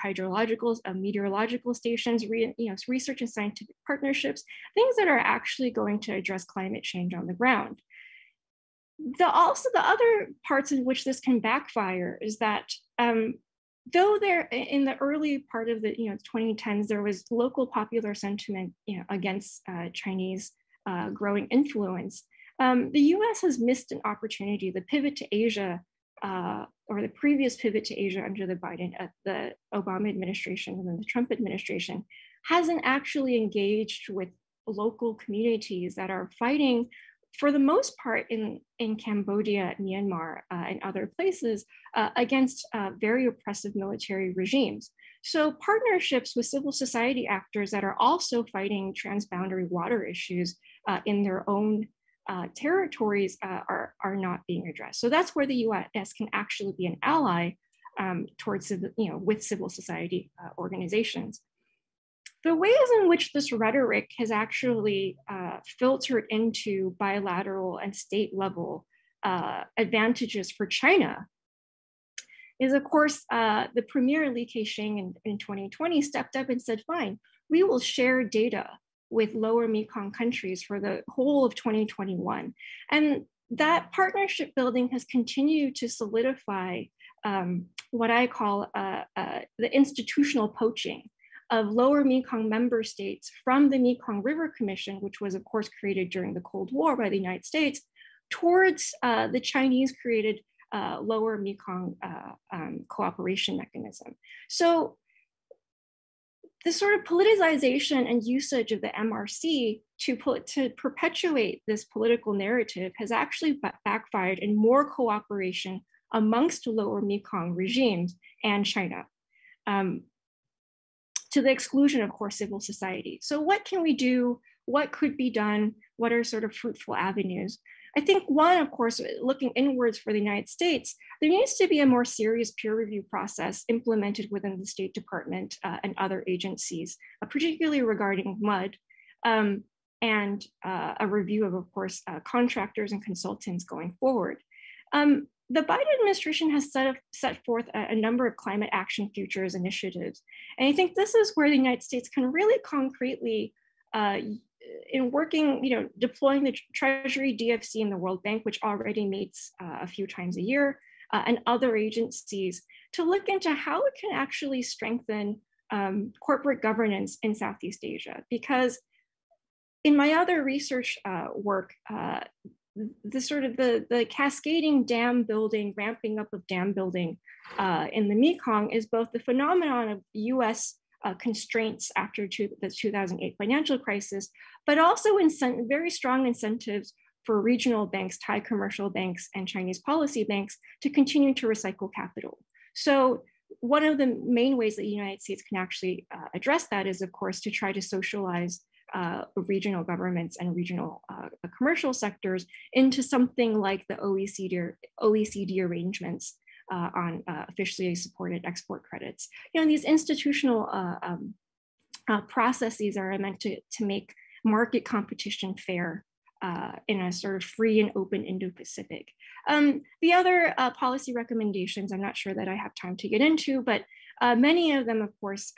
meteorological stations, research and scientific partnerships, things that are actually going to address climate change on the ground. Also, the other parts in which this can backfire is that though there, in the early part of the 2010s, there was local popular sentiment against Chinese growing influence, the US has missed an opportunity. The pivot to Asia, or the previous pivot to Asia under the Obama administration and then the Trump administration, hasn't actually engaged with local communities that are fighting, for the most part in Cambodia, Myanmar, and other places, against very oppressive military regimes. So partnerships with civil society actors that are also fighting transboundary water issues in their own territories are not being addressed. So that's where the US can actually be an ally towards, with civil society organizations. The ways in which this rhetoric has actually filtered into bilateral and state level advantages for China is, of course, the Premier Li Keqiang in 2020 stepped up and said, fine, we will share data with lower Mekong countries for the whole of 2021. And that partnership building has continued to solidify what I call the institutional poaching of lower Mekong member states from the Mekong River Commission, which was of course created during the Cold War by the United States, towards the Chinese created lower Mekong cooperation mechanism. So the sort of politicization and usage of the MRC to perpetuate this political narrative has actually backfired in more cooperation amongst lower Mekong regimes and China, to the exclusion, of course, civil society. So what can we do? What could be done? What are sort of fruitful avenues? I think one, of course, looking inwards for the United States, there needs to be a more serious peer review process implemented within the State Department and other agencies, particularly regarding mud, and a review of course, contractors and consultants going forward. the Biden administration has set forth a number of climate action futures initiatives. And I think this is where the United States can really concretely, in working, deploying the Treasury, DFC, and the World Bank, which already meets a few times a year, and other agencies, to look into how it can actually strengthen corporate governance in Southeast Asia. Because in my other research work, the cascading dam building, ramping up of dam building in the Mekong is both the phenomenon of US constraints after the 2008 financial crisis, but also very strong incentives for regional banks, Thai commercial banks, and Chinese policy banks to continue to recycle capital. So one of the main ways that the United States can actually address that is, of course, to try to socialize regional governments and regional commercial sectors into something like the OECD arrangements on officially supported export credits. These institutional processes are meant to make market competition fair in a sort of free and open Indo-Pacific. The other policy recommendations, I'm not sure that I have time to get into, but many of them, of course,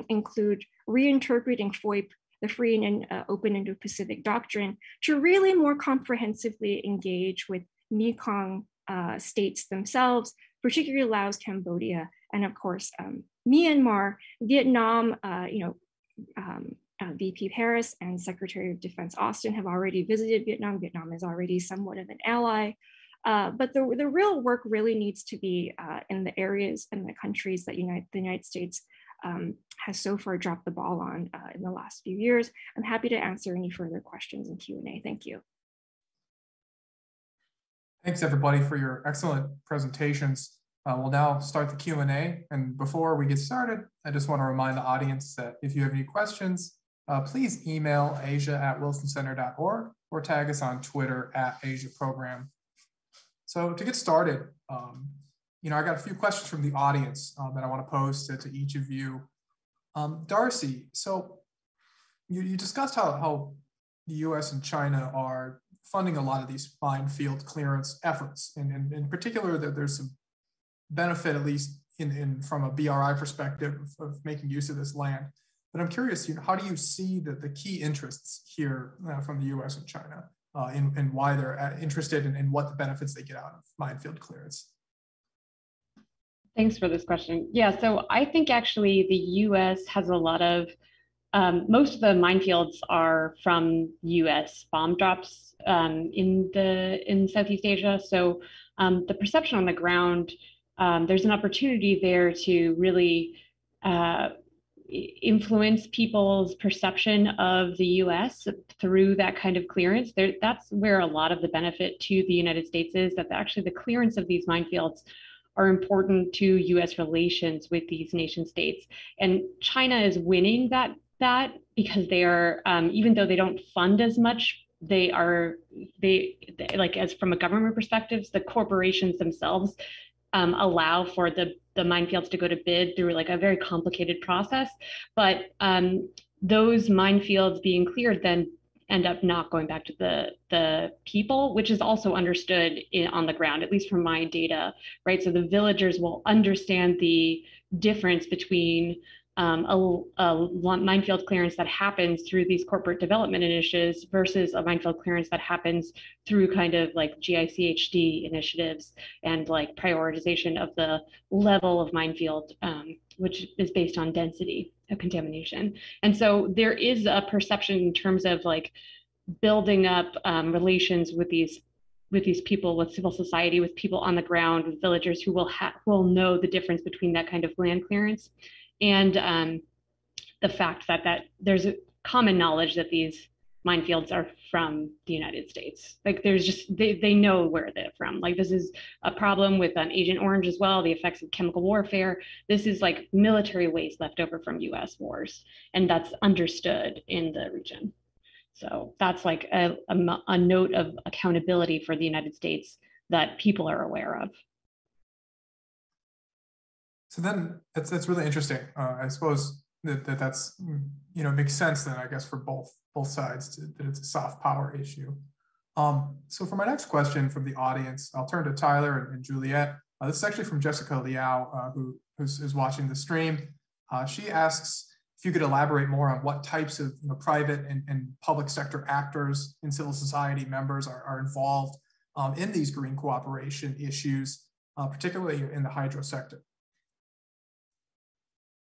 include reinterpreting FOIP, the Free and Open Indo-Pacific Doctrine, to really more comprehensively engage with Mekong states themselves, particularly Laos, Cambodia, and of course, Myanmar, Vietnam. VP Harris and Secretary of Defense Austin have already visited Vietnam. Vietnam is already somewhat of an ally. But the real work really needs to be in the areas and the countries that the United States has so far dropped the ball on in the last few years. I'm happy to answer any further questions in Q&A. Thank you. Thanks everybody for your excellent presentations. We'll now start the Q&A. And before we get started, I just want to remind the audience that if you have any questions, please email asia@wilsoncenter.org or tag us on Twitter @AsiaProgram. So to get started, I got a few questions from the audience that I want to pose to each of you. Darcy, so you discussed how the US and China are funding a lot of these minefield clearance efforts. And in particular, that there's some benefit, at least from a BRI perspective, of making use of this land. But I'm curious, how do you see the key interests here from the US and China and why they're interested and what the benefits they get out of minefield clearance? Thanks for this question. Yeah, so I think actually the US has a lot of, most of the minefields are from US bomb drops in Southeast Asia. So the perception on the ground, there's an opportunity there to really influence people's perception of the US through that kind of clearance. That's where a lot of the benefit to the United States is, that actually the clearance of these minefields are important to US relations with these nation states. And China is winning that because they are, even though they don't fund as much, they like, as from a government perspective, the corporations themselves allow for the minefields to go to bid through like a very complicated process. But those minefields being cleared then end up not going back to the people, which is also understood on the ground, at least from my data, right? So the villagers will understand the difference between a minefield clearance that happens through these corporate development initiatives versus a minefield clearance that happens through kind of like GICHD initiatives and like prioritization of the level of minefield, which is based on density of contamination. And so there is a perception in terms of like building up relations with these people, with civil society, with people on the ground, with villagers who will know the difference between that kind of land clearance and the fact that there's a common knowledge that these minefields are from the United States. Like there's just, they know where they're from. Like this is a problem with Agent Orange as well, the effects of chemical warfare. This is like military waste left over from US wars, and that's understood in the region. So that's like a note of accountability for the United States that people are aware of. So then that's really interesting. I suppose that's, makes sense then, I guess, for both sides that it's a soft power issue. So for my next question from the audience, I'll turn to Tyler and Juliet. This is actually from Jessica Liao, who is watching the stream. She asks if you could elaborate more on what types of private and public sector actors and civil society members are involved in these green cooperation issues, particularly in the hydro sector.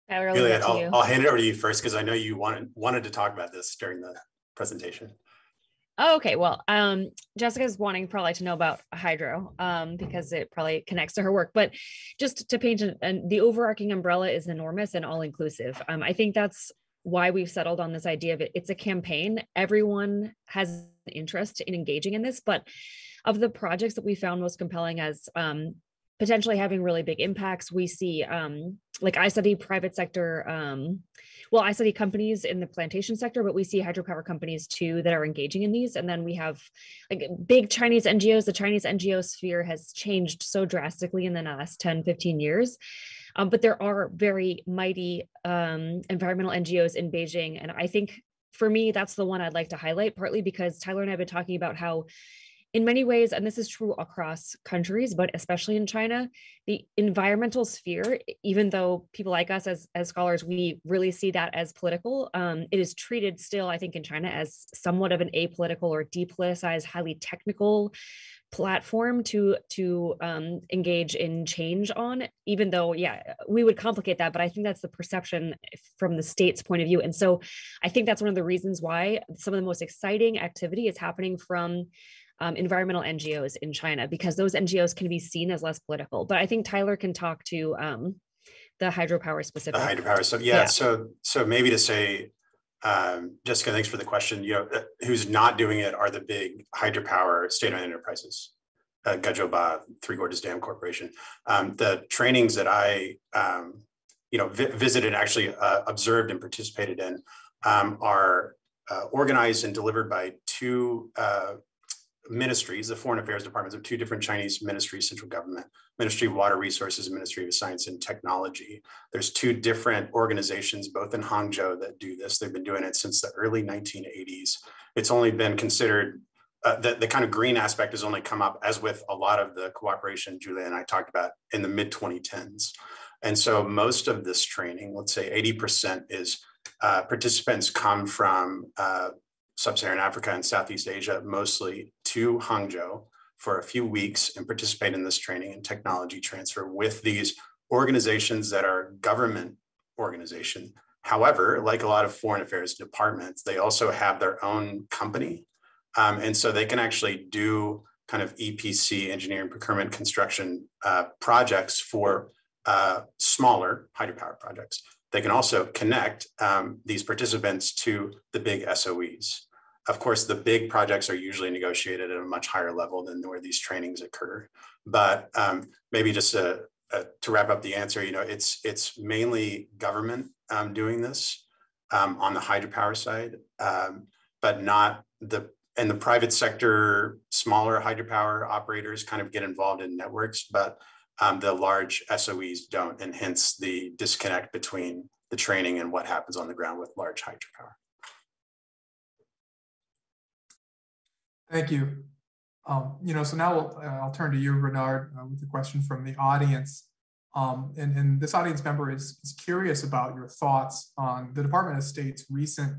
Juliet, I'll hand it over to you first because I know you wanted to talk about this during the presentation. Oh, okay, well, Jessica's wanting probably to know about hydro because it probably connects to her work. But just to paint the overarching umbrella is enormous and all inclusive. I think that's why we've settled on this idea of it. It's a campaign. Everyone has an interest in engaging in this, but of the projects that we found most compelling as potentially having really big impacts, we see like I study private sector. Well, I study companies in the plantation sector, but we see hydropower companies too that are engaging in these. And then we have like big Chinese NGOs. The Chinese NGO sphere has changed so drastically in the last 10, 15 years. But there are very mighty environmental NGOs in Beijing. And I think for me, that's the one I'd like to highlight, partly because Tyler and I have been talking about how in many ways, and this is true across countries, but especially in China, the environmental sphere, even though people like us as scholars, we really see that as political, it is treated still, I think, in China as somewhat of an apolitical or depoliticized, highly technical platform to engage in change on, even though, yeah, we would complicate that, but I think that's the perception from the state's point of view. And so I think that's one of the reasons why some of the most exciting activity is happening from environmental NGOs in China, because those NGOs can be seen as less political. But I think Tyler can talk to the hydropower specific. The hydropower stuff, yeah. So maybe to say, Jessica, thanks for the question. Who's not doing it are the big hydropower state-owned enterprises, Gajoba, Three Gorges Dam Corporation. The trainings that I, visited, actually observed and participated in, are organized and delivered by two ministries, the foreign affairs departments of two different Chinese ministries, central government, Ministry of Water Resources, Ministry of Science and Technology. There's two different organizations, both in Hangzhou, that do this. They've been doing it since the early 1980s. It's only been considered, the kind of green aspect has only come up, as with a lot of the cooperation Julia and I talked about, in the mid 2010s. And so most of this training, let's say 80%, is participants come from Sub-Saharan Africa and Southeast Asia, mostly to Hangzhou for a few weeks and participate in this training and technology transfer with these organizations that are government organizations. However, like a lot of foreign affairs departments, they also have their own company. And so they can actually do kind of EPC, engineering, procurement, construction projects for smaller hydropower projects. They can also connect these participants to the big SOEs. Of course, the big projects are usually negotiated at a much higher level than where these trainings occur. But maybe just to wrap up the answer, it's mainly government doing this on the hydropower side, but not the private sector. Smaller hydropower operators kind of get involved in networks, but the large SOEs don't, and hence the disconnect between the training and what happens on the ground with large hydropower. Thank you. So now I'll turn to you, Renard, with a question from the audience. And this audience member is curious about your thoughts on the Department of State's recent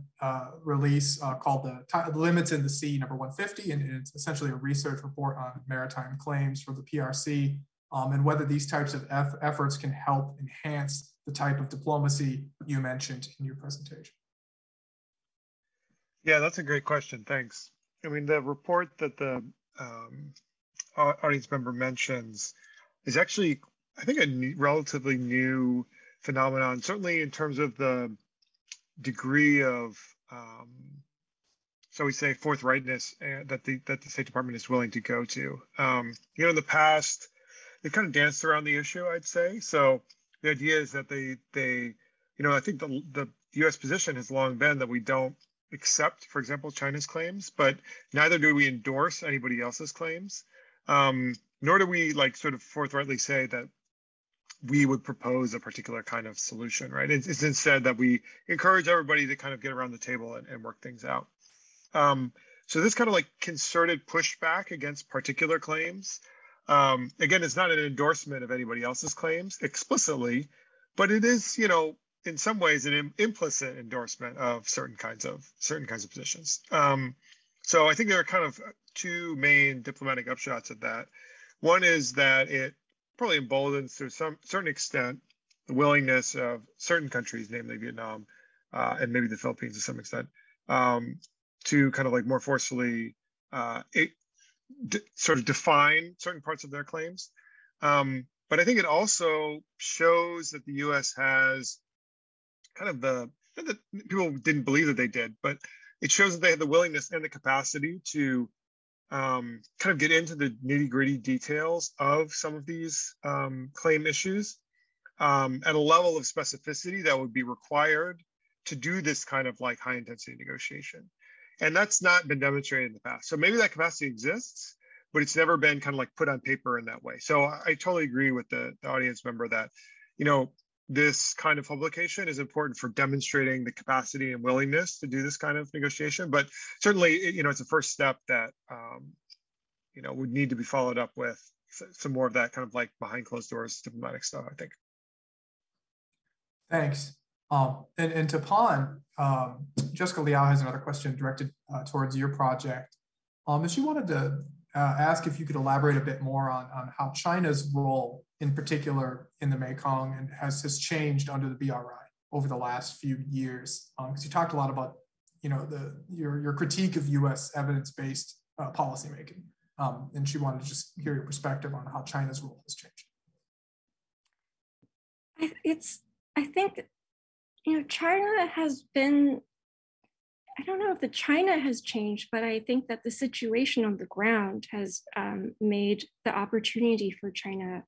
release called the Limits in the Sea number 150, and it's essentially a research report on maritime claims for the PRC, and whether these types of efforts can help enhance the type of diplomacy you mentioned in your presentation. Yeah, that's a great question. Thanks. I mean, the report that the audience member mentions is actually, I think, a relatively new phenomenon, certainly in terms of the degree of, so we say, forthrightness that the State Department is willing to go to. In the past, they kind of danced around the issue, I'd say. So the idea is that they I think the U.S. position has long been that we don't accept, for example, China's claims, but neither do we endorse anybody else's claims, nor do we sort of forthrightly say that we would propose a particular kind of solution, right? It's instead that we encourage everybody to kind of get around the table and work things out. So this kind of like concerted pushback against particular claims. Again, it's not an endorsement of anybody else's claims explicitly, but it is, you know, in some ways an implicit endorsement of certain kinds of positions. So I think there are kind of two main diplomatic upshots of that. One is that it probably emboldens to some certain extent the willingness of certain countries, namely Vietnam and maybe the Philippines to some extent, to kind of like more forcefully sort of define certain parts of their claims. But I think it also shows that the US has kind of the people didn't believe that they did, but it shows that they had the willingness and the capacity to kind of get into the nitty-gritty details of some of these claim issues at a level of specificity that would be required to do this kind of like high intensity negotiation. And that's not been demonstrated in the past. So maybe that capacity exists, but it's never been kind of like put on paper in that way. So I totally agree with the audience member that, you know, this kind of publication is important for demonstrating the capacity and willingness to do this kind of negotiation. But certainly, you know, it's a first step that, you know, would need to be followed up with some more of that kind of like behind closed doors diplomatic stuff, I think. Thanks. And to Pan, Jessica Liao has another question directed towards your project. And she wanted to ask if you could elaborate a bit more on how China's role in particular in the Mekong and has changed under the BRI over the last few years. Because you talked a lot about, you know, your critique of US evidence-based policymaking. And she wanted to just hear your perspective on how China's role has changed. I think, you know, China has been, I don't know if the China has changed, but I think that the situation on the ground has made the opportunity for China,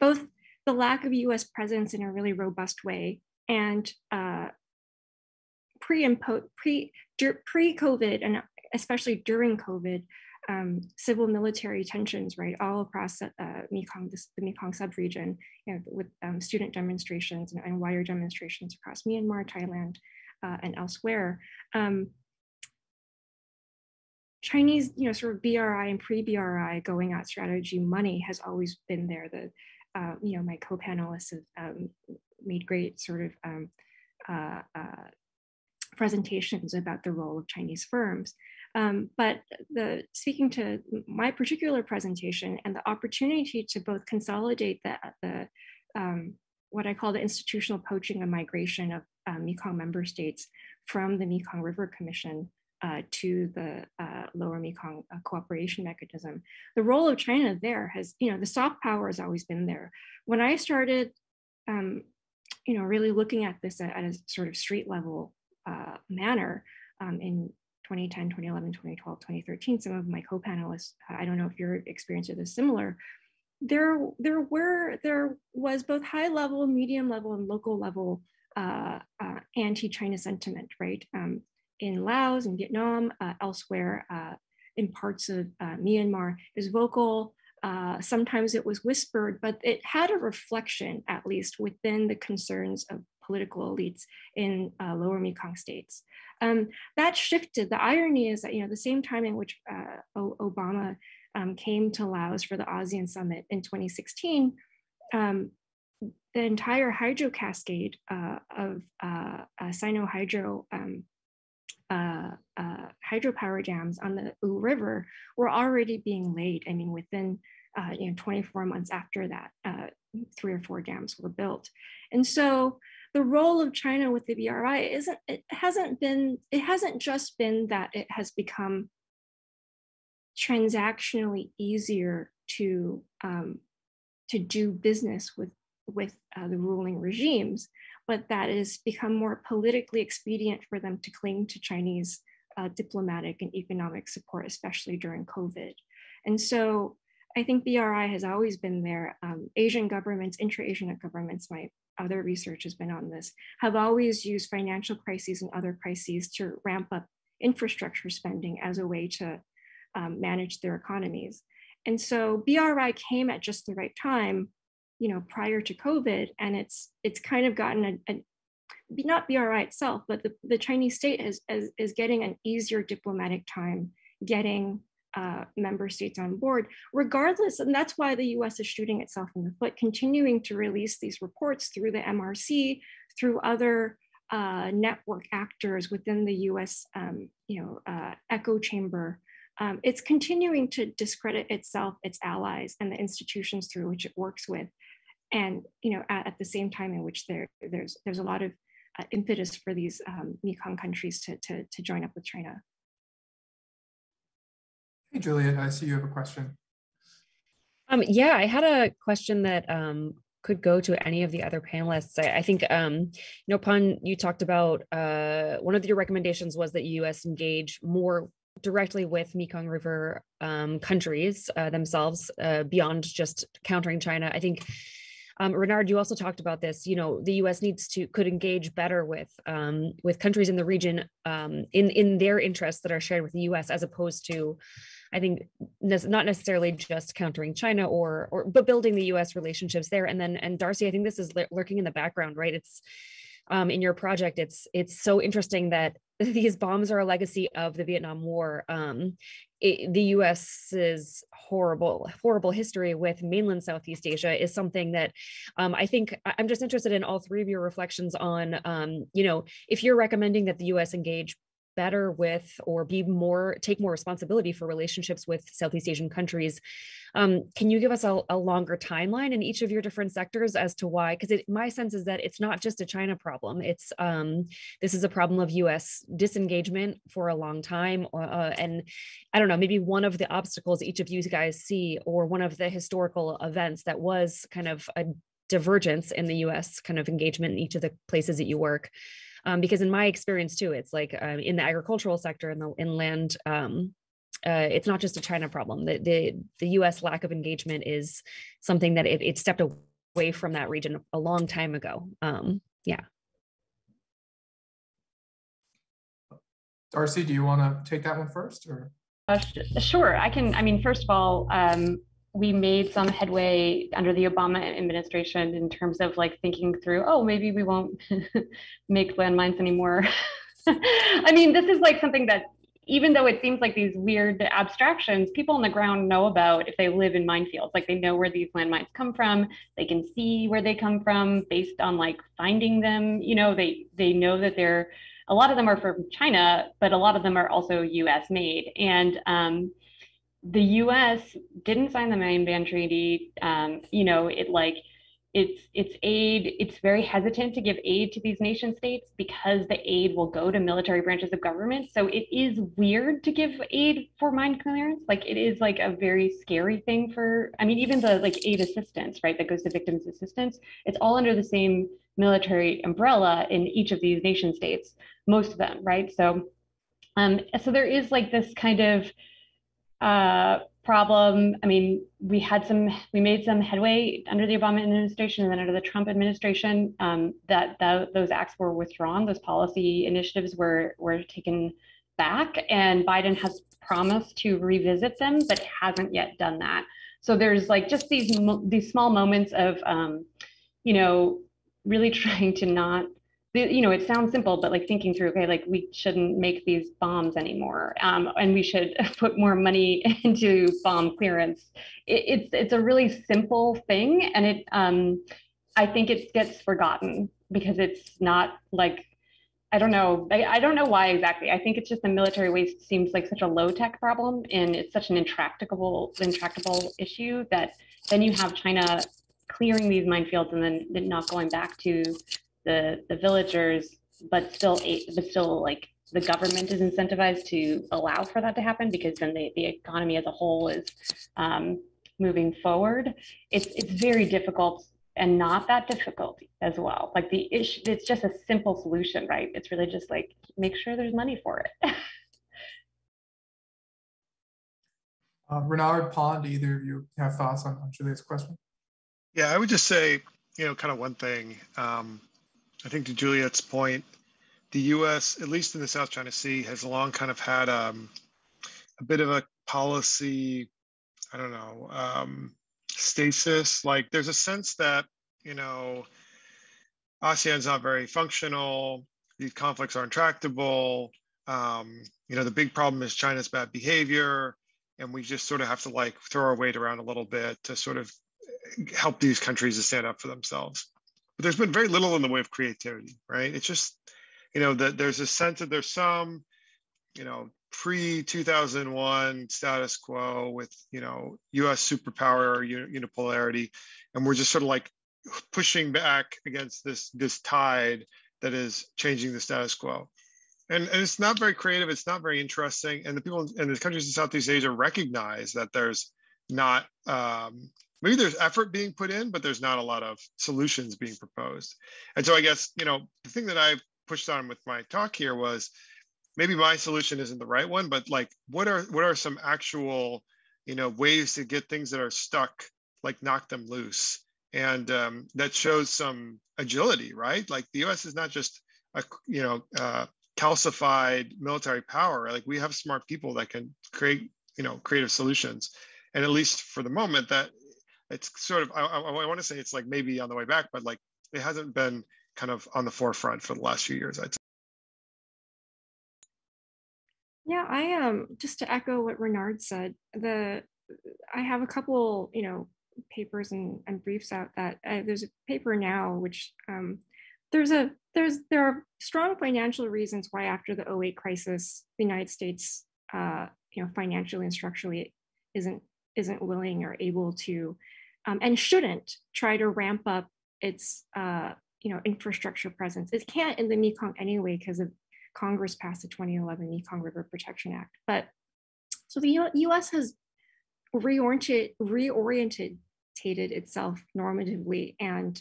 both the lack of US presence in a really robust way and pre-COVID and especially during COVID, civil military tensions, right, all across Mekong, the Mekong subregion, you know, with student demonstrations and wider demonstrations across Myanmar, Thailand, and elsewhere. Chinese, you know, sort of BRI and pre-BRI going out strategy money has always been there. The, you know, my co-panelists have made great sort of presentations about the role of Chinese firms. But speaking to my particular presentation and the opportunity to both consolidate the what I call the institutional poaching and migration of Mekong member states from the Mekong River Commission to the Lower Mekong Cooperation Mechanism. The role of China there has, you know, the soft power has always been there. When I started, you know, really looking at this at a sort of street level manner in 2010, 2011, 2012, 2013, some of my co-panelists, I don't know if your experience is similar, there was both high level, medium level, and local level anti-China sentiment, right? In Laos and Vietnam, elsewhere, in parts of Myanmar, is vocal. Sometimes it was whispered, but it had a reflection, at least within the concerns of political elites in lower Mekong states. That shifted. The irony is that, you know, the same time in which Obama came to Laos for the ASEAN summit in 2016, the entire hydro cascade of Sino-Hydro hydropower dams on the U River were already being laid. I mean, within 24 months after that, 3 or 4 dams were built. And so the role of China with the BRI hasn't just been that it has become transactionally easier to do business with the ruling regimes, but that has become more politically expedient for them to cling to Chinese diplomatic and economic support, especially during COVID. And so I think BRI has always been there. Asian governments, intra-Asian governments, my other research has been on this, have always used financial crises and other crises to ramp up infrastructure spending as a way to manage their economies. And so BRI came at just the right time, you know, prior to COVID, and it's kind of gotten not BRI itself, but the Chinese state is getting an easier diplomatic time getting member states on board, regardless. And that's why the US is shooting itself in the foot, continuing to release these reports through the MRC, through other network actors within the US echo chamber. It's continuing to discredit itself, its allies, and the institutions through which it works with. And at the same time in which there's a lot of impetus for these Mekong countries to join up with China. Hey, Juliet, I see you have a question. Yeah, I had a question that could go to any of the other panelists. I think, Pan, you talked about one of your recommendations was that U.S. engage more directly with Mekong River countries themselves beyond just countering China. I think, Renard, you also talked about this. The U.S. could engage better with countries in the region in their interests that are shared with the U.S. as opposed to, I think, not necessarily just countering China but building the U.S. relationships there. And Darcy, I think this is lurking in the background, right? It's in your project. It's so interesting that these bombs are a legacy of the Vietnam War. The U.S.'s horrible history with mainland Southeast Asia is something that I think I'm just interested in all three of your reflections on, if you're recommending that the U.S. engage better with or take more responsibility for relationships with Southeast Asian countries. Can you give us a longer timeline in each of your different sectors as to why? Because my sense is that it's not just a China problem. It's this is a problem of U.S. disengagement for a long time, and I don't know, maybe one of the obstacles each of you guys see, or one of the historical events that was kind of a divergence in the U.S. kind of engagement in each of the places that you work. Because in my experience too, it's like in the agricultural sector and the inland, it's not just a China problem. The U.S. lack of engagement is something that it stepped away from that region a long time ago. Yeah. Darcy, do you want to take that one first, or? Sure, I can. I mean, first of all, we made some headway under the Obama administration in terms of like thinking through, oh, maybe we won't make landmines anymore. I mean, this is like something that, even though it seems like these weird abstractions, people on the ground know about if they live in minefields. Like they know where these landmines come from. They can see where they come from based on like finding them. They know that a lot of them are from China, but a lot of them are also US made. And the U.S. didn't sign the Mine Ban Treaty. It's aid. It's very hesitant to give aid to these nation states because the aid will go to military branches of government. So it is weird to give aid for mine clearance. Like it is like a very scary thing even the like aid assistance, right, that goes to victims assistance. It's all under the same military umbrella in each of these nation states, most of them, right? So there is like this kind of problem. I mean, we made some headway under the Obama administration and then under the Trump administration. Those acts were withdrawn. Those policy initiatives were taken back, and Biden has promised to revisit them, but hasn't yet done that. So there's like just these small moments of, really trying to not. It sounds simple, but like thinking through, okay, like we shouldn't make these bombs anymore, and we should put more money into bomb clearance. It's a really simple thing, and I think it gets forgotten because it's not like, I don't know. I don't know why exactly. I think it's just the military waste seems like such a low tech problem, and it's such an intractable issue that then you have China clearing these minefields and then not going back to the villagers, but still like the government is incentivized to allow for that to happen, because then the economy as a whole is moving forward. It's very difficult, and not that difficult as well. Like the issue, it's just a simple solution, right? It's really just like make sure there's money for it. Renard, Pond, do either of you have thoughts on Juliet's question? Yeah, I would just say, kind of one thing. I think to Juliet's point, the U.S., at least in the South China Sea, has long kind of had a bit of a policy, I don't know, stasis. Like there's a sense that, ASEAN's not very functional. These conflicts are intractable. The big problem is China's bad behavior. And we just sort of have to like throw our weight around a little bit to sort of help these countries to stand up for themselves. But there's been very little in the way of creativity, right? It's just, that there's a sense that there's some, pre-2001 status quo with, US superpower unipolarity. And we're just sort of like pushing back against this tide that is changing the status quo. And it's not very creative. It's not very interesting. And the people in the countries in Southeast Asia recognize that there's not, maybe there's effort being put in, but there's not a lot of solutions being proposed. And so I guess, the thing that I pushed on with my talk here was maybe my solution isn't the right one, but like, what are some actual, ways to get things that are stuck, like knock them loose? And that shows some agility, right? Like the US is not just a, calcified military power. Like we have smart people that can create, creative solutions. And at least for the moment, that it's sort of, I want to say it's like maybe on the way back, but like it hasn't been kind of on the forefront for the last few years, I'd say. Yeah, I just to echo what Renard said, I have a couple, papers and briefs out that there's a paper now which there are strong financial reasons why after the 2008 crisis the United States financially and structurally isn't willing or able to and shouldn't try to ramp up its infrastructure presence. It can't in the Mekong anyway because of Congress passed the 2011 Mekong River Protection Act. But so the US has reoriented itself normatively and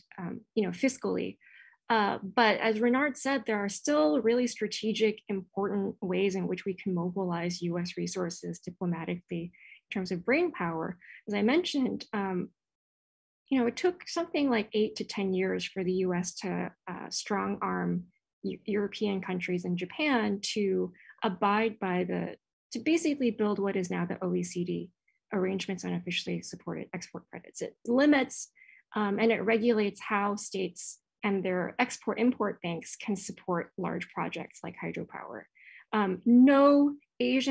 fiscally. But as Renard said, there are still really strategic, important ways in which we can mobilize US resources diplomatically in terms of brain power. As I mentioned, it took something like 8 to 10 years for the US to strong arm European countries and Japan to abide by to basically build what is now the OECD arrangements on officially supported export credits. It limits and it regulates how states and their export-import banks can support large projects like hydropower. No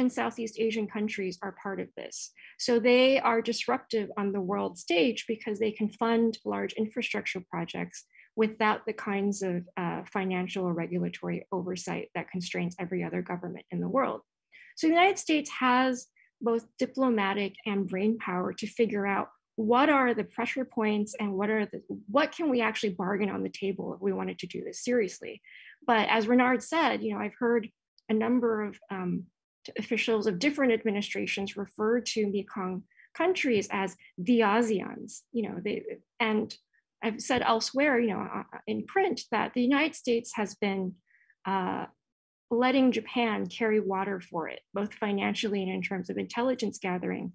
Southeast Asian countries are part of this. So they are disruptive on the world stage because they can fund large infrastructure projects without the kinds of financial or regulatory oversight that constrains every other government in the world. So the United States has both diplomatic and brain power to figure out what are the pressure points and what can we actually bargain on the table if we wanted to do this seriously. But as Renard said, I've heard a number of officials of different administrations refer to Mekong countries as the ASEANs, and I've said elsewhere, in print that the United States has been letting Japan carry water for it, both financially and in terms of intelligence gathering.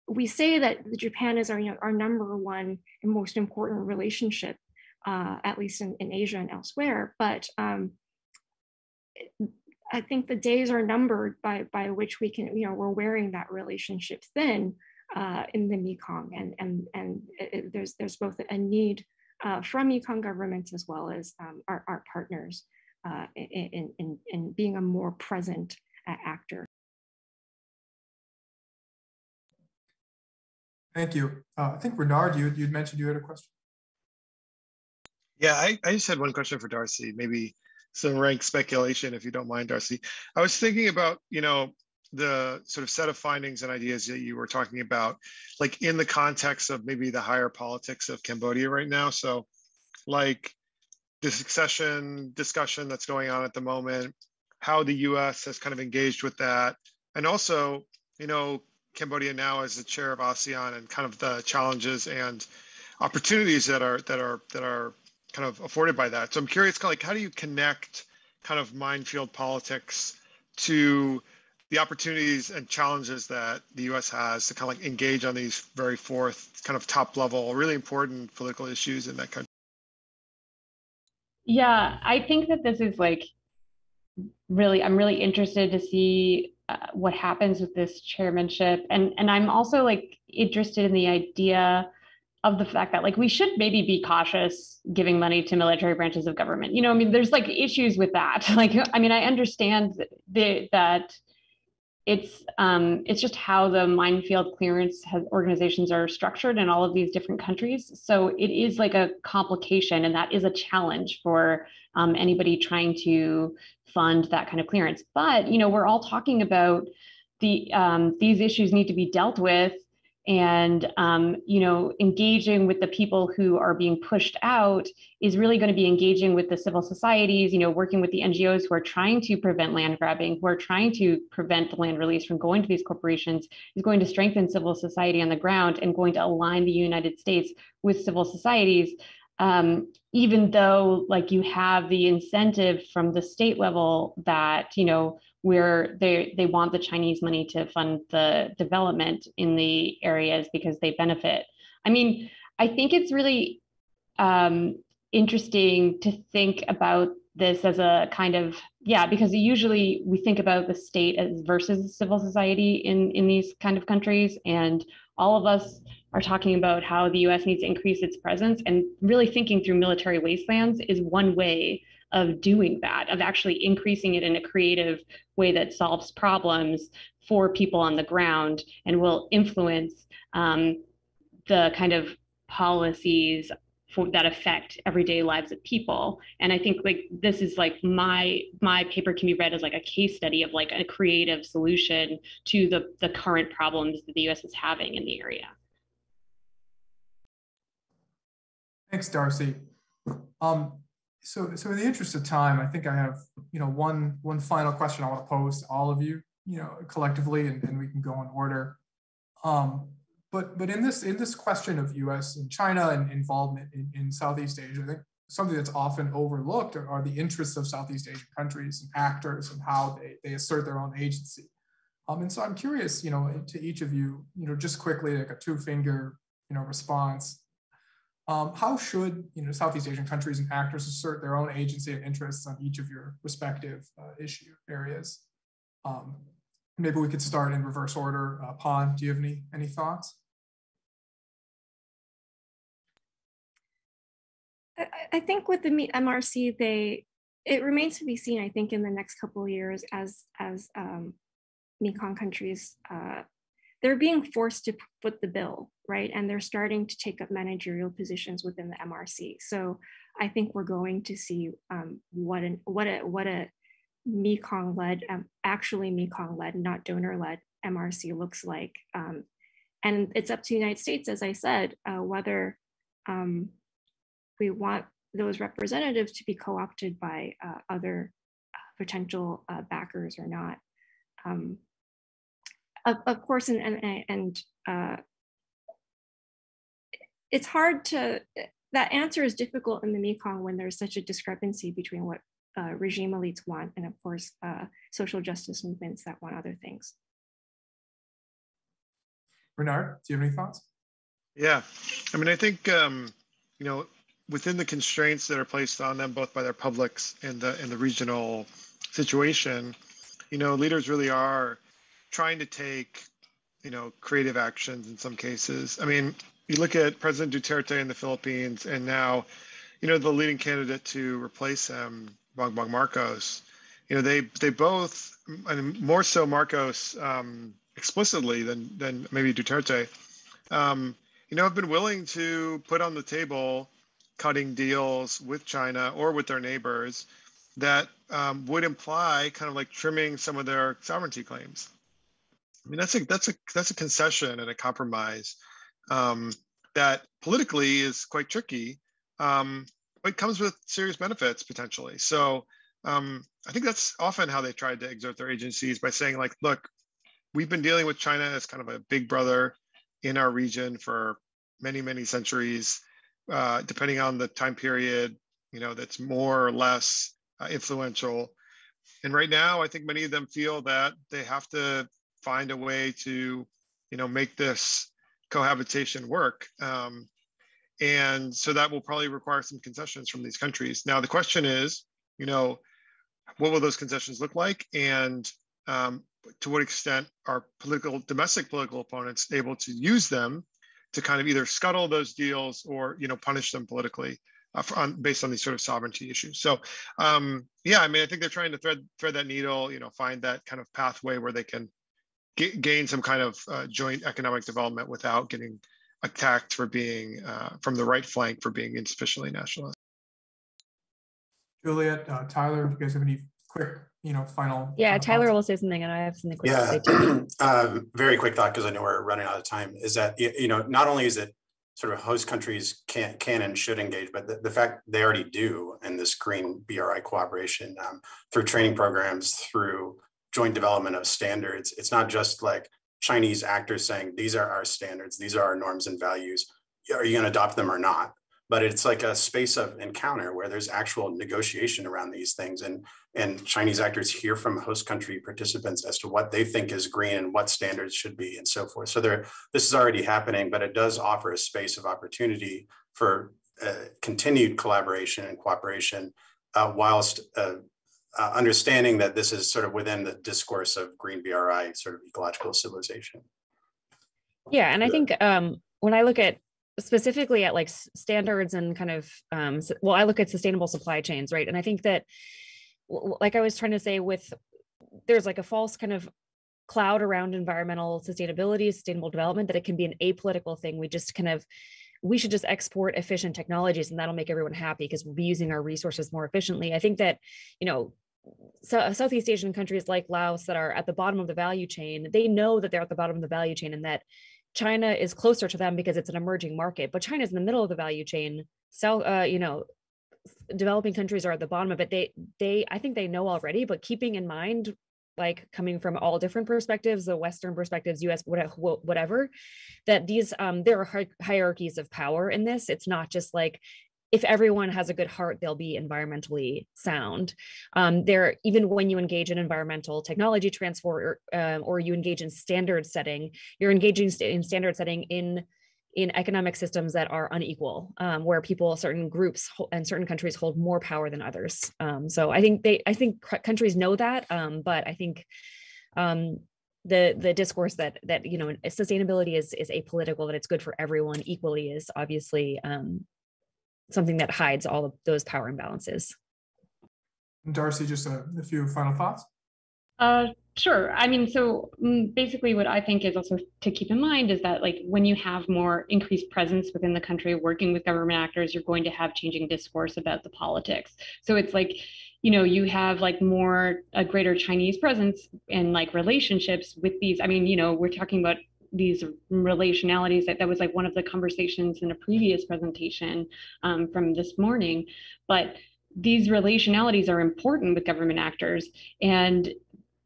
We say that Japan is our number one and most important relationship, at least in Asia and elsewhere. But I think the days are numbered by which we can, we're wearing that relationship thin in the Mekong, and there's both a need from Mekong governments as well as our partners in being a more present actor. Thank you. I think Renard, you'd mentioned you had a question. Yeah, I just had one question for Darcy, maybe some rank speculation, if you don't mind, Darcy. I was thinking about, the sort of set of findings and ideas that you were talking about, like in the context of maybe the higher politics of Cambodia right now. So like the succession discussion that's going on at the moment, how the US has kind of engaged with that. And also, Cambodia now as the chair of ASEAN and kind of the challenges and opportunities that are kind of afforded by that. So I'm curious, kind of like, how do you connect kind of minefield politics to the opportunities and challenges that the US has to kind of like engage on these very fourth kind of top level, really important political issues in that country? Yeah, I think that this is like I'm really interested to see what happens with this chairmanship. And I'm also like interested in the idea of the fact that like we should maybe be cautious giving money to military branches of government. I mean, there's like issues with that. Like, I mean, I understand that it's just how the minefield clearance organizations are structured in all of these different countries. So it is like a complication, and that is a challenge for anybody trying to fund that kind of clearance. But we're all talking about these issues need to be dealt with, and engaging with the people who are being pushed out is really going to be engaging with the civil societies, working with the NGOs who are trying to prevent land grabbing, who are trying to prevent the land release from going to these corporations, is going to strengthen civil society on the ground and going to align the United States with civil societies. Even though like you have the incentive from the state level that, where they want the Chinese money to fund the development in the areas because they benefit. I mean, I think it's really interesting to think about this as a kind of, because usually we think about the state as versus civil society in these kind of countries. And all of us are talking about how the US needs to increase its presence, and really thinking through military wastelands is one way of doing that, of actually increasing it in a creative way that solves problems for people on the ground and will influence the kind of policies that affect everyday lives of people. And I think like this is like my paper can be read as like a case study of like a creative solution to the current problems that the US is having in the area. Thanks, Darcy. So in the interest of time, I think I have, one final question I want to pose to all of you, collectively, and we can go in order. But in this question of US and China and involvement in Southeast Asia, I think something that's often overlooked are the interests of Southeast Asian countries and actors and how they assert their own agency. And so I'm curious, to each of you, just quickly, like a two-finger, response. How should Southeast Asian countries and actors assert their own agency and interests on each of your respective issue areas? Maybe we could start in reverse order. Pan, do you have any thoughts? I think with the MRC, it remains to be seen. I think in the next couple of years, as Mekong countries, they're being forced to foot the bill, right? And they're starting to take up managerial positions within the MRC. So I think we're going to see what a Mekong-led, actually Mekong-led, not donor-led MRC looks like. And it's up to the United States, as I said, whether we want those representatives to be co-opted by other potential backers or not. Of course, and it's hard to, that answer is difficult in the Mekong when there's such a discrepancy between what regime elites want and of course, social justice movements that want other things. Bernard, do you have any thoughts? Yeah, I mean, I think, within the constraints that are placed on them, both by their publics and the regional situation, leaders really are trying to take, creative actions in some cases. I mean, you look at President Duterte in the Philippines, and now, the leading candidate to replace him, Bongbong Marcos, they both, and more so Marcos explicitly than maybe Duterte, have been willing to put on the table cutting deals with China or with their neighbors that would imply kind of like trimming some of their sovereignty claims. I mean, that's a concession and a compromise that politically is quite tricky, but comes with serious benefits potentially. So I think that's often how they tried to exert their agencies, by saying like, look, we've been dealing with China as kind of a big brother in our region for many, many centuries, depending on the time period, that's more or less influential. And right now, I think many of them feel that they have to find a way to, make this cohabitation work. And so that will probably require some concessions from these countries. Now, the question is, what will those concessions look like? And to what extent are domestic political opponents able to use them to kind of either scuttle those deals or, punish them politically based on these sort of sovereignty issues. So yeah, I mean, I think they're trying to thread that needle, find that kind of pathway where they can gain some kind of joint economic development without getting attacked for being from the right flank for being insufficiently nationalist. Juliet, Tyler, do you guys have any quick, final? Yeah, Tyler thoughts? will say something, and I have something quick to say too. Very quick thought, because I know we're running out of time, is that, not only is it sort of host countries can and should engage, but the fact they already do in this green BRI cooperation through training programs, through joint development of standards. It's not just like Chinese actors saying, these are our standards, these are our norms and values. Are you going to adopt them or not? But it's like a space of encounter where there's actual negotiation around these things, and Chinese actors hear from host country participants as to what they think is green and what standards should be and so forth. So this is already happening, but it does offer a space of opportunity for continued collaboration and cooperation, whilst understanding that this is sort of within the discourse of green BRI, sort of ecological civilization. Yeah, and I think when I look at specifically at like standards and kind of, well, I look at sustainable supply chains, right? And I think that, like I was trying to say, there's like a false kind of cloud around environmental sustainability, sustainable development, that it can be an apolitical thing. We should just export efficient technologies and that'll make everyone happy because we'll be using our resources more efficiently. I think that, Southeast Asian countries like Laos that are at the bottom of the value chain, they know that they're at the bottom of the value chain and that China is closer to them because it's an emerging market, but China's in the middle of the value chain. So, developing countries are at the bottom of it. I think they know already, but keeping in mind, like coming from all different perspectives, the Western perspectives, US, whatever, that there are hierarchies of power in this. It's not just like, if everyone has a good heart, they'll be environmentally sound. Even when you engage in environmental technology transfer or you engage in standard setting, you're engaging in standard setting in economic systems that are unequal, where certain groups and certain countries hold more power than others. So I think countries know that, but I think the discourse that sustainability is apolitical, that it's good for everyone equally, is obviously something that hides all of those power imbalances. Darcy, just a few final thoughts. Sure. I mean, so basically what I think is also to keep in mind is that like when you have more increased presence within the country, working with government actors, you're going to have changing discourse about the politics. So it's like, you have like a greater Chinese presence and like relationships with these. I mean, we're talking about these relationalities that was like one of the conversations in a previous presentation from this morning, but these relationalities are important with government actors. And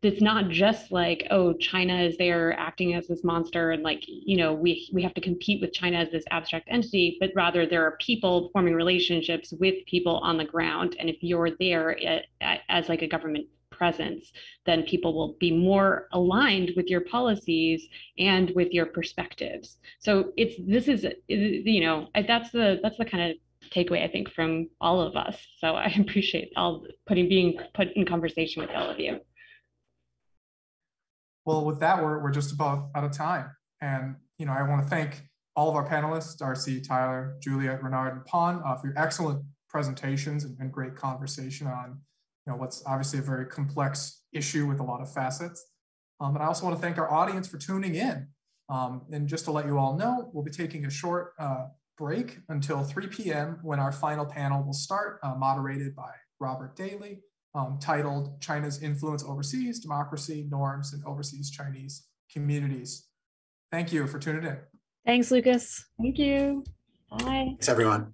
it's not just like, oh, China is there acting as this monster and like, we have to compete with China as this abstract entity, but rather there are people forming relationships with people on the ground. And if you're there as like a government presence, then people will be more aligned with your policies and with your perspectives. So that's the kind of takeaway I think from all of us. So I appreciate being put in conversation with all of you. Well, with that, we're just about out of time. And, I want to thank all of our panelists, Darcy, Tyler, Juliet, Renard, and Pon, for your excellent presentations and great conversation on what's obviously a very complex issue with a lot of facets. But I also want to thank our audience for tuning in. And just to let you all know, we'll be taking a short break until 3 p.m. when our final panel will start, moderated by Robert Daly, titled China's Influence Overseas, Democracy, Norms, and Overseas Chinese Communities. Thank you for tuning in. Thanks, Lucas. Thank you. Bye. Thanks, everyone.